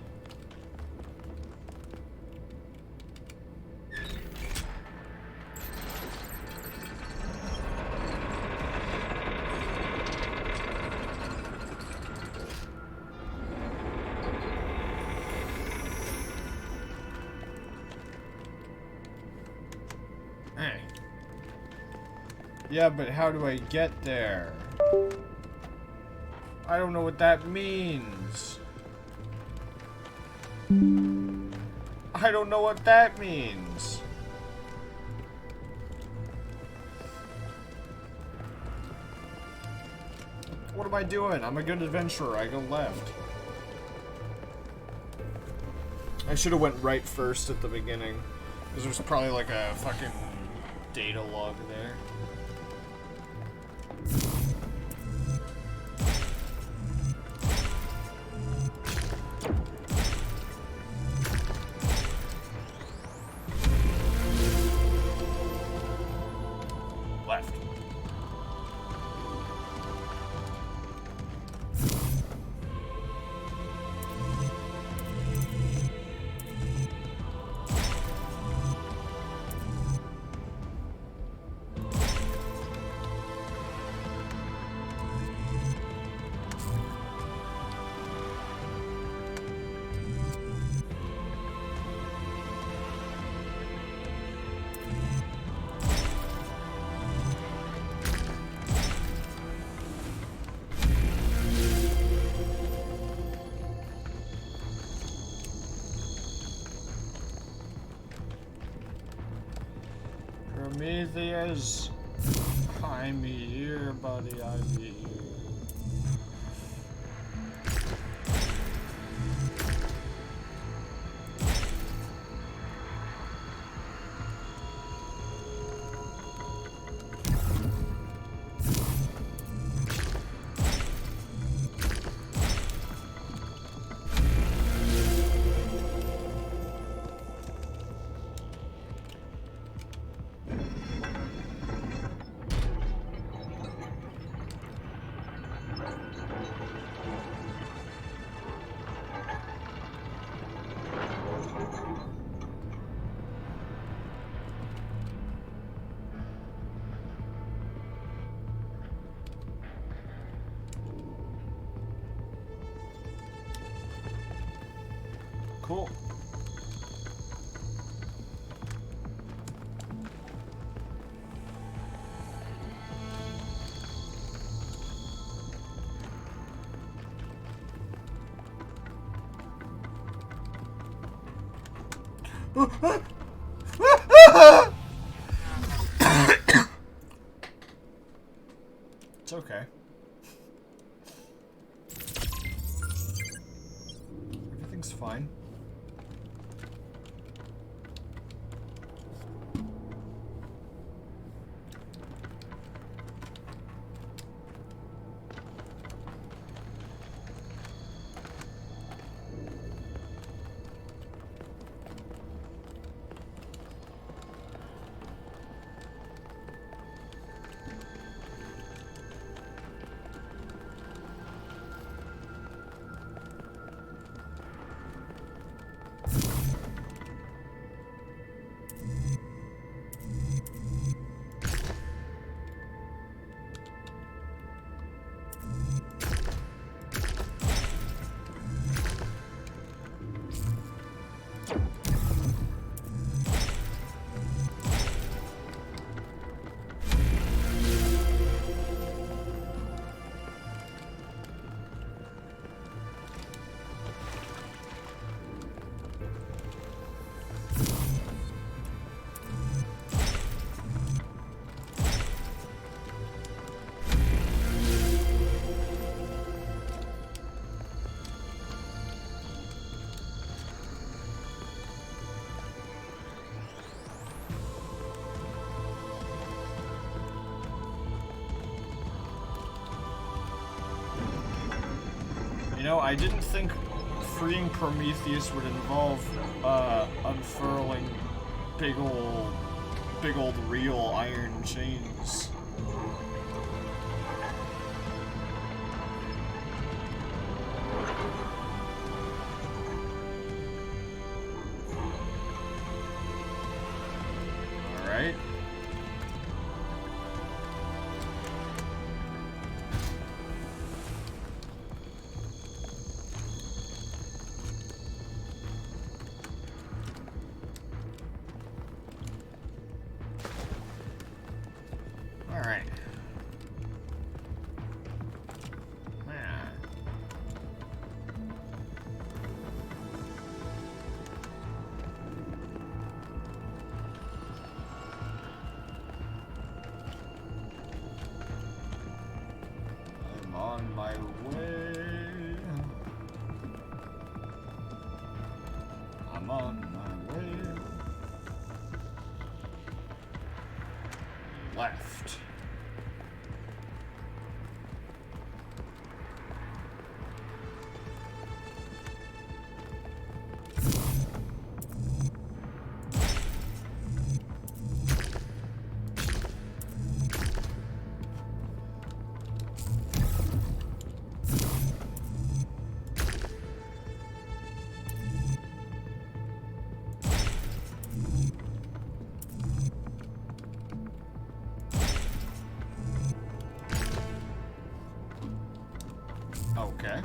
Speaker 1: Yeah, but how do I get there? I don't know what that means. I don't know what that means. What am I doing? I'm a good adventurer. I go left. I should have went right first at the beginning. Because there's probably like a fucking data log there. Left. Prometheus, I'm here, buddy, I'm here. Cool. It's okay. Everything's fine. You know, I didn't think freeing Prometheus would involve unfurling big old real iron chains. All right. All right. left. Okay.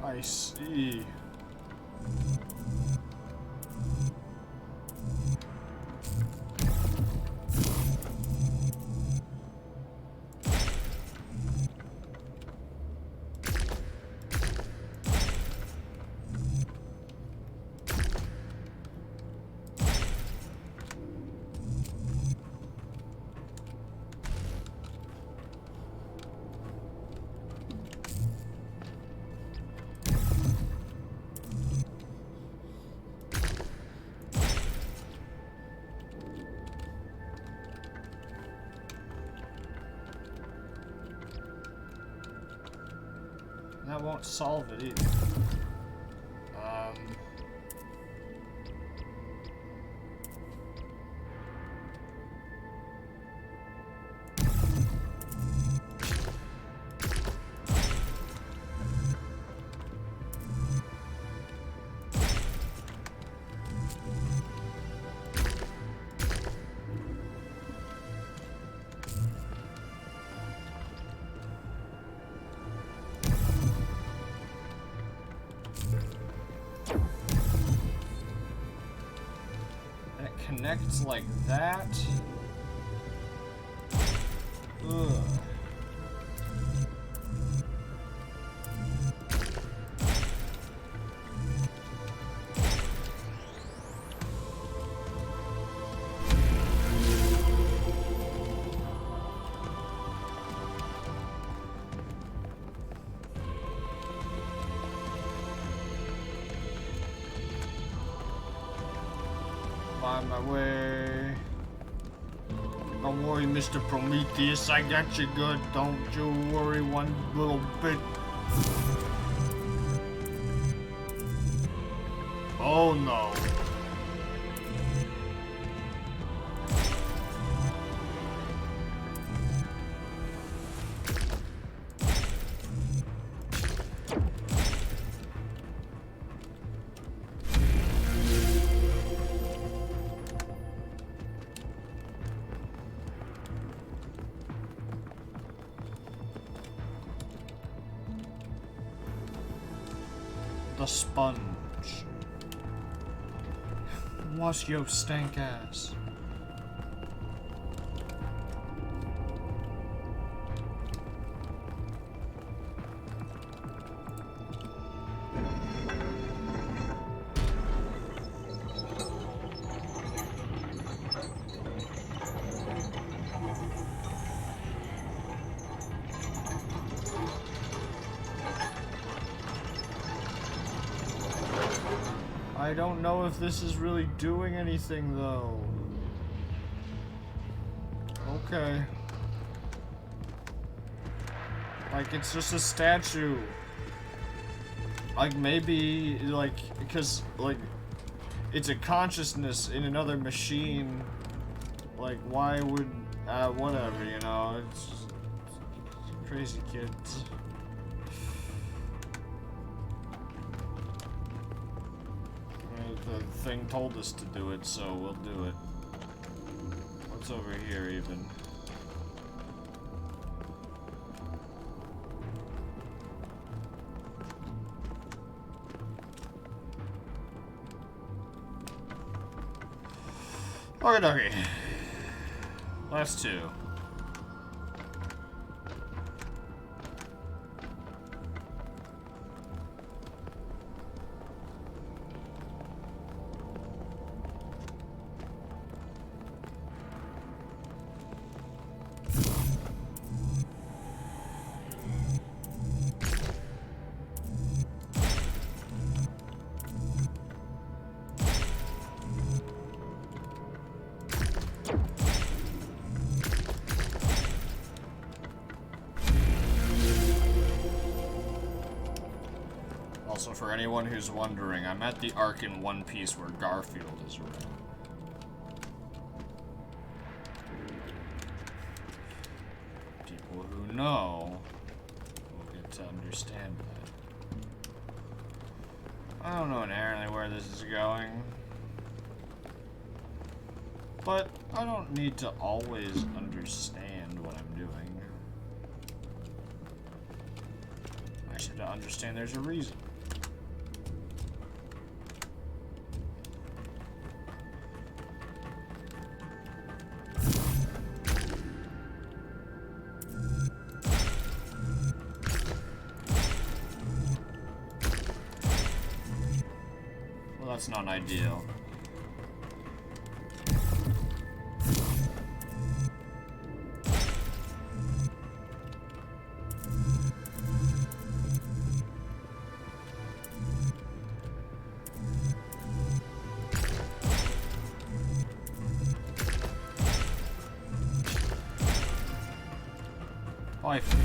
Speaker 1: I see. That won't solve it either. Connects like that. Ugh. On my way. Don't worry, Mr. Prometheus, I got you good. Don't you worry one little bit. Oh no. The sponge. Wash your stank ass. I don't know if this is really doing anything, though. Okay. Like, it's just a statue. Like, maybe, like, because, like, it's a consciousness in another machine. Like, why would, whatever, you know, it's just crazy kids. The thing told us to do it, so we'll do it. What's over here, even? Okay. Last two. Also, for anyone who's wondering, I'm at the arc in One Piece where Garfield is around. People who know will get to understand that. I don't know inherently where this is going, but I don't need to always understand what I'm doing. I should understand there's a reason. That's not ideal. Life.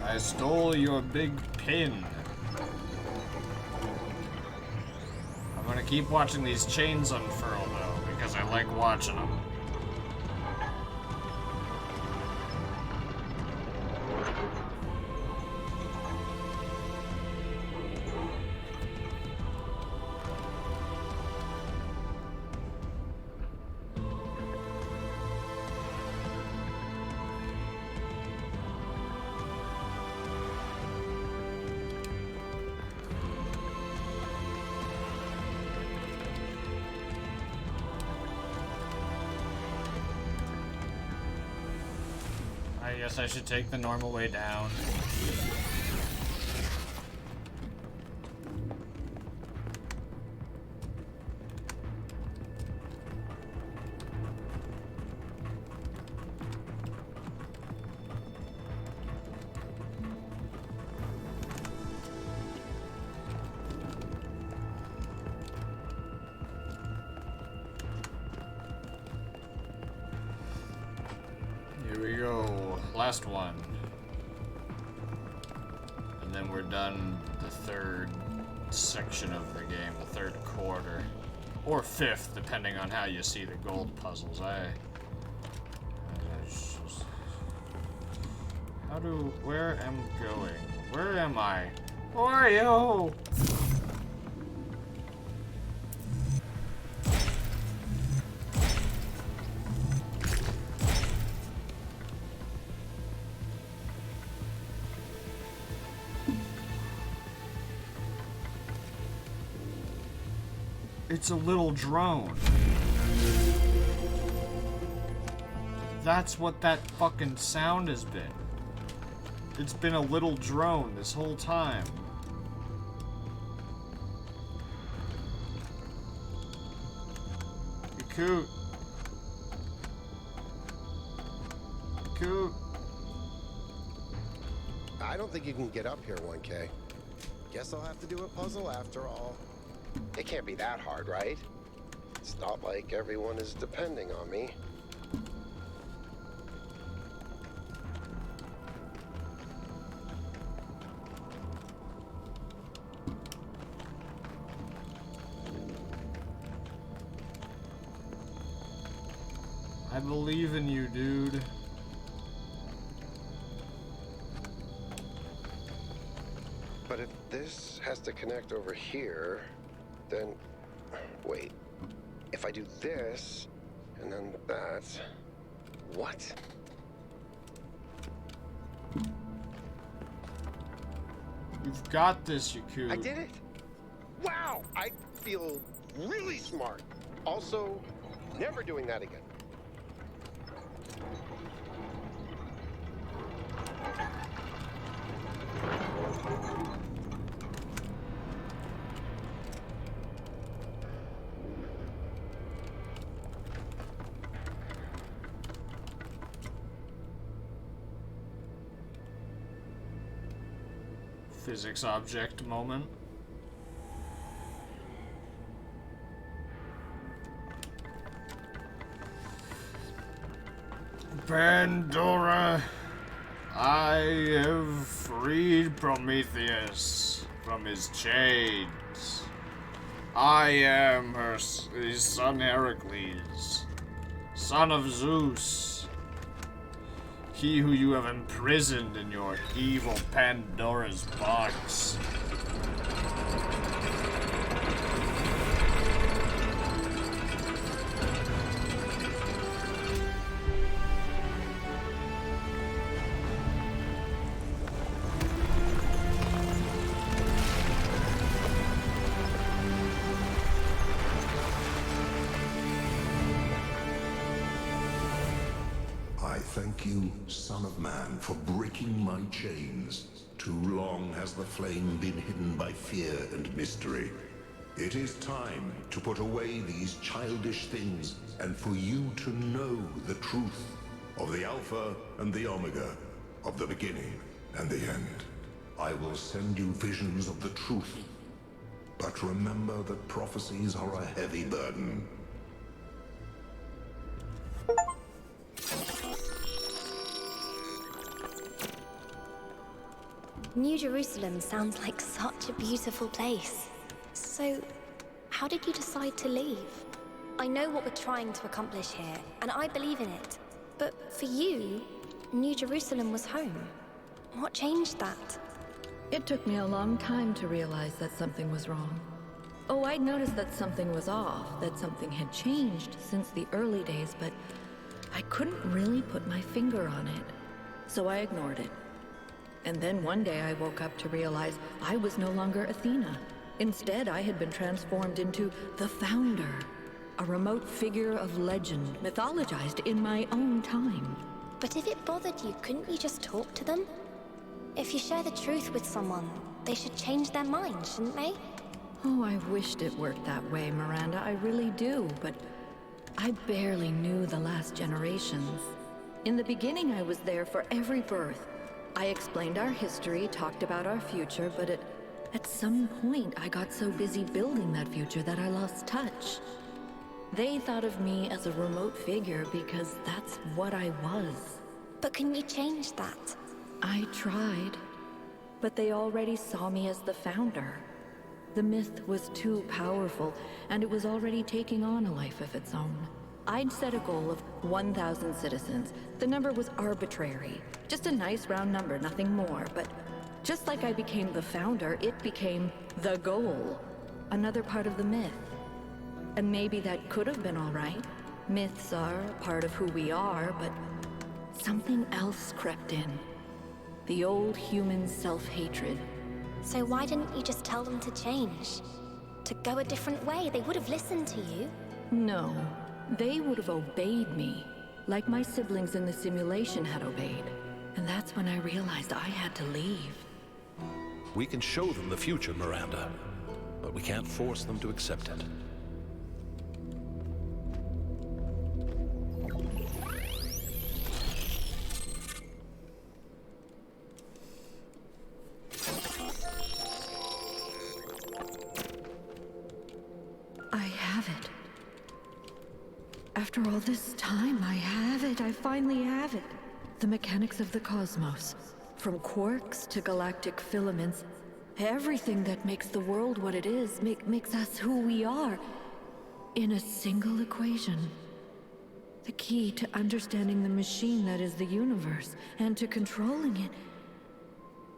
Speaker 1: I stole your big pin. I'm gonna keep watching these chains unfurl though, because I like watching them. I guess I should take the normal way down. Here we go. Last one. And then we're done the third section of the game, the third quarter. Or fifth, depending on how you see the gold puzzles. Where am I going? Where am I? Who are you? It's a little drone. That's what that fucking sound has been. It's been a little drone this whole time. You coot. Coot.
Speaker 5: I don't think you can get up here, 1K. Guess I'll have to do a puzzle after all. It can't be that hard, right? It's not like everyone is depending on me.
Speaker 1: I believe in you, dude.
Speaker 5: But if this has to connect over here, then... Wait. If I do this, and then that... What?
Speaker 1: You've got this, Yaku.
Speaker 5: I did it! Wow! I feel really smart. Also, never doing that again.
Speaker 1: Physics object moment. Pandora, I have freed Prometheus from his chains. I am his son Heracles, son of Zeus. He who you have imprisoned in your evil Pandora's box.
Speaker 12: Thank you, Son of Man, for breaking my chains. Too long has the flame been hidden by fear and mystery. It is time to put away these childish things and for you to know the truth of the Alpha and the Omega, of the beginning and the end. I will send you visions of the truth, but remember that prophecies are a heavy burden.
Speaker 13: New Jerusalem sounds like such a beautiful place. So, how did you decide to leave? I know what we're trying to accomplish here, and I believe in it. But for you, New Jerusalem was home. What changed that?
Speaker 4: It took me a long time to realize that something was wrong. Oh, I'd noticed that something was off, that something had changed since the early days, but I couldn't really put my finger on it. So I ignored it. And then one day I woke up to realize I was no longer Athena. Instead, I had been transformed into the Founder, a remote figure of legend, mythologized in my own time.
Speaker 13: But if it bothered you, couldn't you just talk to them? If you share the truth with someone, they should change their mind, shouldn't they?
Speaker 4: Oh, I wished it worked that way, Miranda. I really do, but I barely knew the last generations. In the beginning, I was there for every birth. I explained our history, talked about our future, but at some point I got so busy building that future that I lost touch. They thought of me as a remote figure because that's what I was.
Speaker 13: But can you change that?
Speaker 4: I tried, but they already saw me as the Founder. The myth was too powerful, and it was already taking on a life of its own. I'd set a goal of 1,000 citizens. The number was arbitrary. Just a nice round number, nothing more. But just like I became the Founder, it became the goal. Another part of the myth. And maybe that could have been all right. Myths are a part of who we are, but something else crept in. The old human self-hatred.
Speaker 13: So why didn't you just tell them to change? To go a different way? They would have listened to you.
Speaker 4: No. They would have obeyed me, like my siblings in the simulation had obeyed. And that's when I realized I had to leave.
Speaker 3: We can show them the future, Miranda, but we can't force them to accept it.
Speaker 4: I have it. After all this time, I have it. I finally have it. The mechanics of the cosmos. From quarks to galactic filaments. Everything that makes the world what it is, makes us who we are. In a single equation. The key to understanding the machine that is the universe, and to controlling it.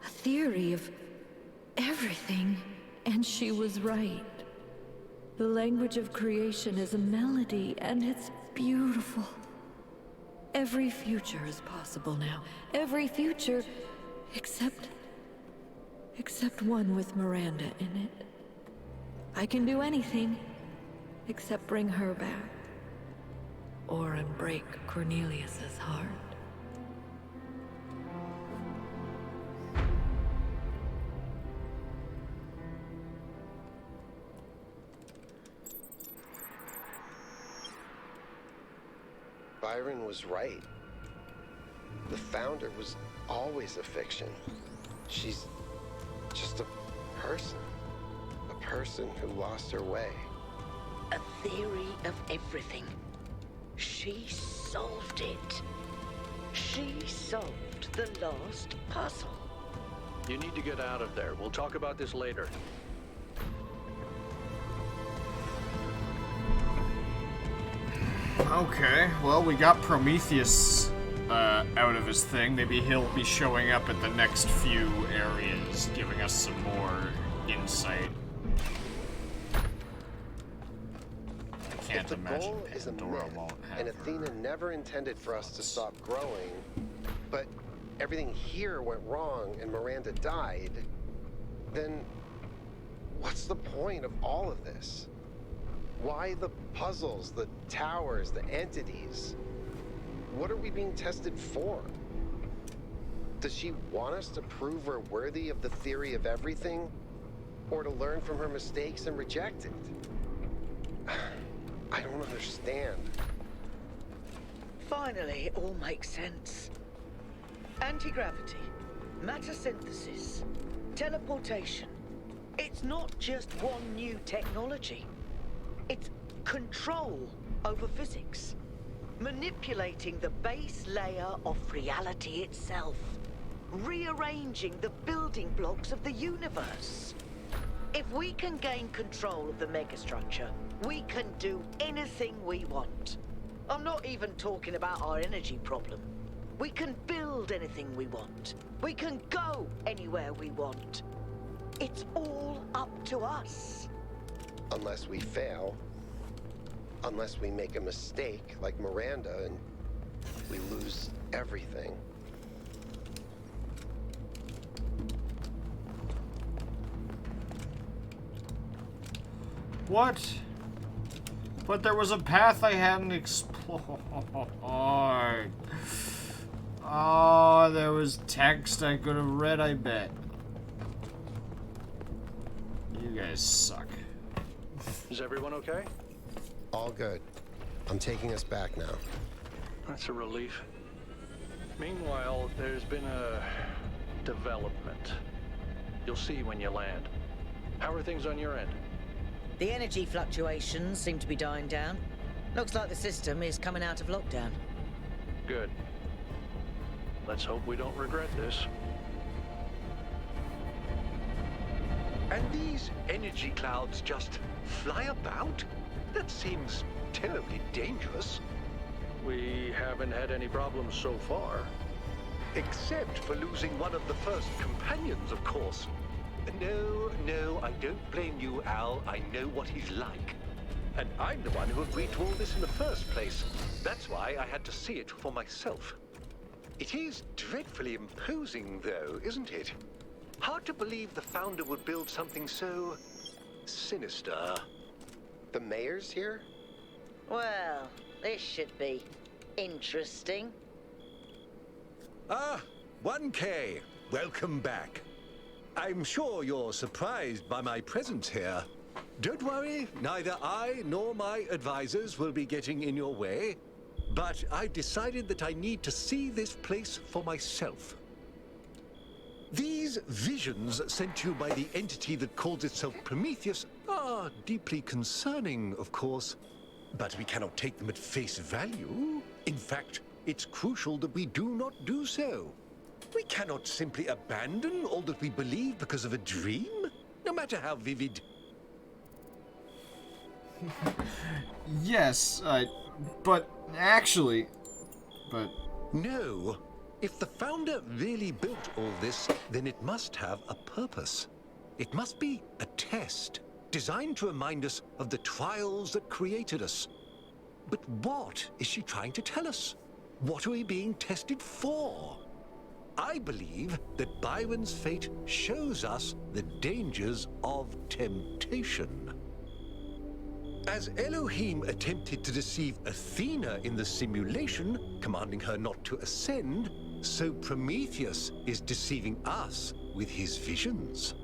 Speaker 4: A theory of everything. And she was right. The language of creation is a melody, and it's beautiful. Every future is possible now. Every future, except one with Miranda in it. I can do anything, except bring her back. Or unbreak Cornelius's heart.
Speaker 5: Byron was right. The Founder was always a fiction. She's just a person. A person who lost her way.
Speaker 2: A theory of everything. She solved it. She solved the last puzzle.
Speaker 7: You need to get out of there. We'll talk about this later.
Speaker 1: Okay, well, we got Prometheus out of his thing. Maybe he'll be showing up at the next few areas, giving us some more insight. I can't
Speaker 5: If the
Speaker 1: imagine
Speaker 5: goal is a
Speaker 1: Pandora
Speaker 5: myth,
Speaker 1: won't have
Speaker 5: and
Speaker 1: her
Speaker 5: Athena never intended for us to
Speaker 1: thoughts.
Speaker 5: stop growing, but everything here went wrong and Miranda died, then what's the point of all of this? Why the puzzles, the towers, the entities? What are we being tested for? Does she want us to prove we're worthy of the theory of everything? Or to learn from her mistakes and reject it? I don't understand.
Speaker 2: Finally, it all makes sense. Anti-gravity, matter synthesis, teleportation. It's not just one new technology. It's control over physics. Manipulating the base layer of reality itself. Rearranging the building blocks of the universe. If we can gain control of the megastructure, we can do anything we want. I'm not even talking about our energy problem. We can build anything we want. We can go anywhere we want. It's all up to us.
Speaker 5: Unless we fail. Unless we make a mistake like Miranda and we lose everything.
Speaker 1: What? But there was a path I hadn't explored. Oh, there was text I could have read, I bet. You guys suck.
Speaker 7: Is everyone okay?
Speaker 5: All good. I'm taking us back now.
Speaker 7: That's a relief. Meanwhile, there's been a development. You'll see when you land. How are things on your end?
Speaker 2: The energy fluctuations seem to be dying down. Looks like the system is coming out of lockdown.
Speaker 7: Good. Let's hope we don't regret this.
Speaker 14: And these energy clouds just fly about? That seems terribly dangerous.
Speaker 7: We haven't had any problems so far.
Speaker 14: Except for losing one of the first companions, of course. No, I don't blame you, Al. I know what he's like. And I'm the one who agreed to all this in the first place. That's why I had to see it for myself. It is dreadfully imposing, though, isn't it? Hard to believe the Founder would build something so sinister.
Speaker 5: The mayor's here?
Speaker 2: Well, this should be interesting.
Speaker 14: Ah, 1K. Welcome back. I'm sure you're surprised by my presence here. Don't worry, neither I nor my advisors will be getting in your way. But I've decided that I need to see this place for myself. These visions sent to you by the entity that calls itself Prometheus are deeply concerning, of course.
Speaker 15: But we cannot take them at face value. In fact, it's crucial that we do not do so. We cannot simply abandon all that we believe because of a dream, no matter how vivid.
Speaker 1: Yes, but actually,
Speaker 15: No. If the Founder really built all this, then it must have a purpose. It must be a test, designed to remind us of the trials that created us. But what is she trying to tell us? What are we being tested for? I believe that Byron's fate shows us the dangers of temptation. As Elohim attempted to deceive Athena in the simulation, commanding her not to ascend, so Prometheus is deceiving us with his visions.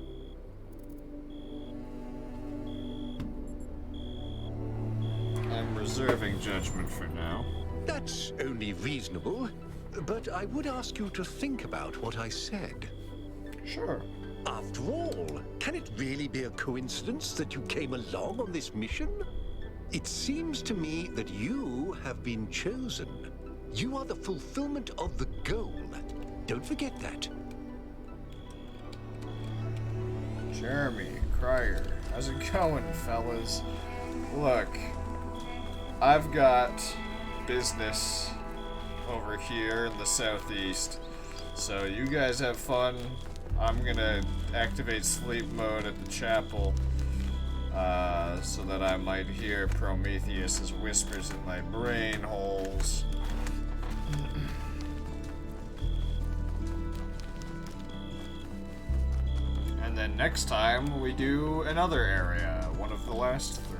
Speaker 1: I'm reserving judgment for now.
Speaker 15: That's only reasonable, but I would ask you to think about what I said.
Speaker 1: Sure.
Speaker 15: After all, can it really be a coincidence that you came along on this mission? It seems to me that you have been chosen. You are the fulfillment of the goal. Don't forget that.
Speaker 1: Jeremy, Cryer, how's it going, fellas? Look, I've got business over here in the southeast, so you guys have fun. I'm gonna activate sleep mode at the chapel, so that I might hear Prometheus's whispers in my brain holes. And then next time we do another area, one of the last three.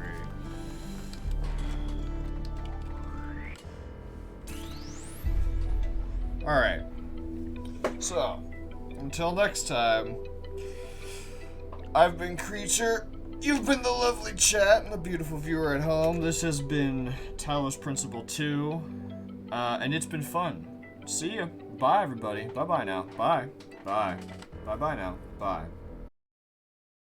Speaker 1: Alright. So, until next time, I've been Creature, you've been the lovely chat and the beautiful viewer at home. This has been Talos Principle 2, and it's been fun. See ya. Bye, everybody. Bye-bye now. Bye. Bye. Bye-bye now. Bye.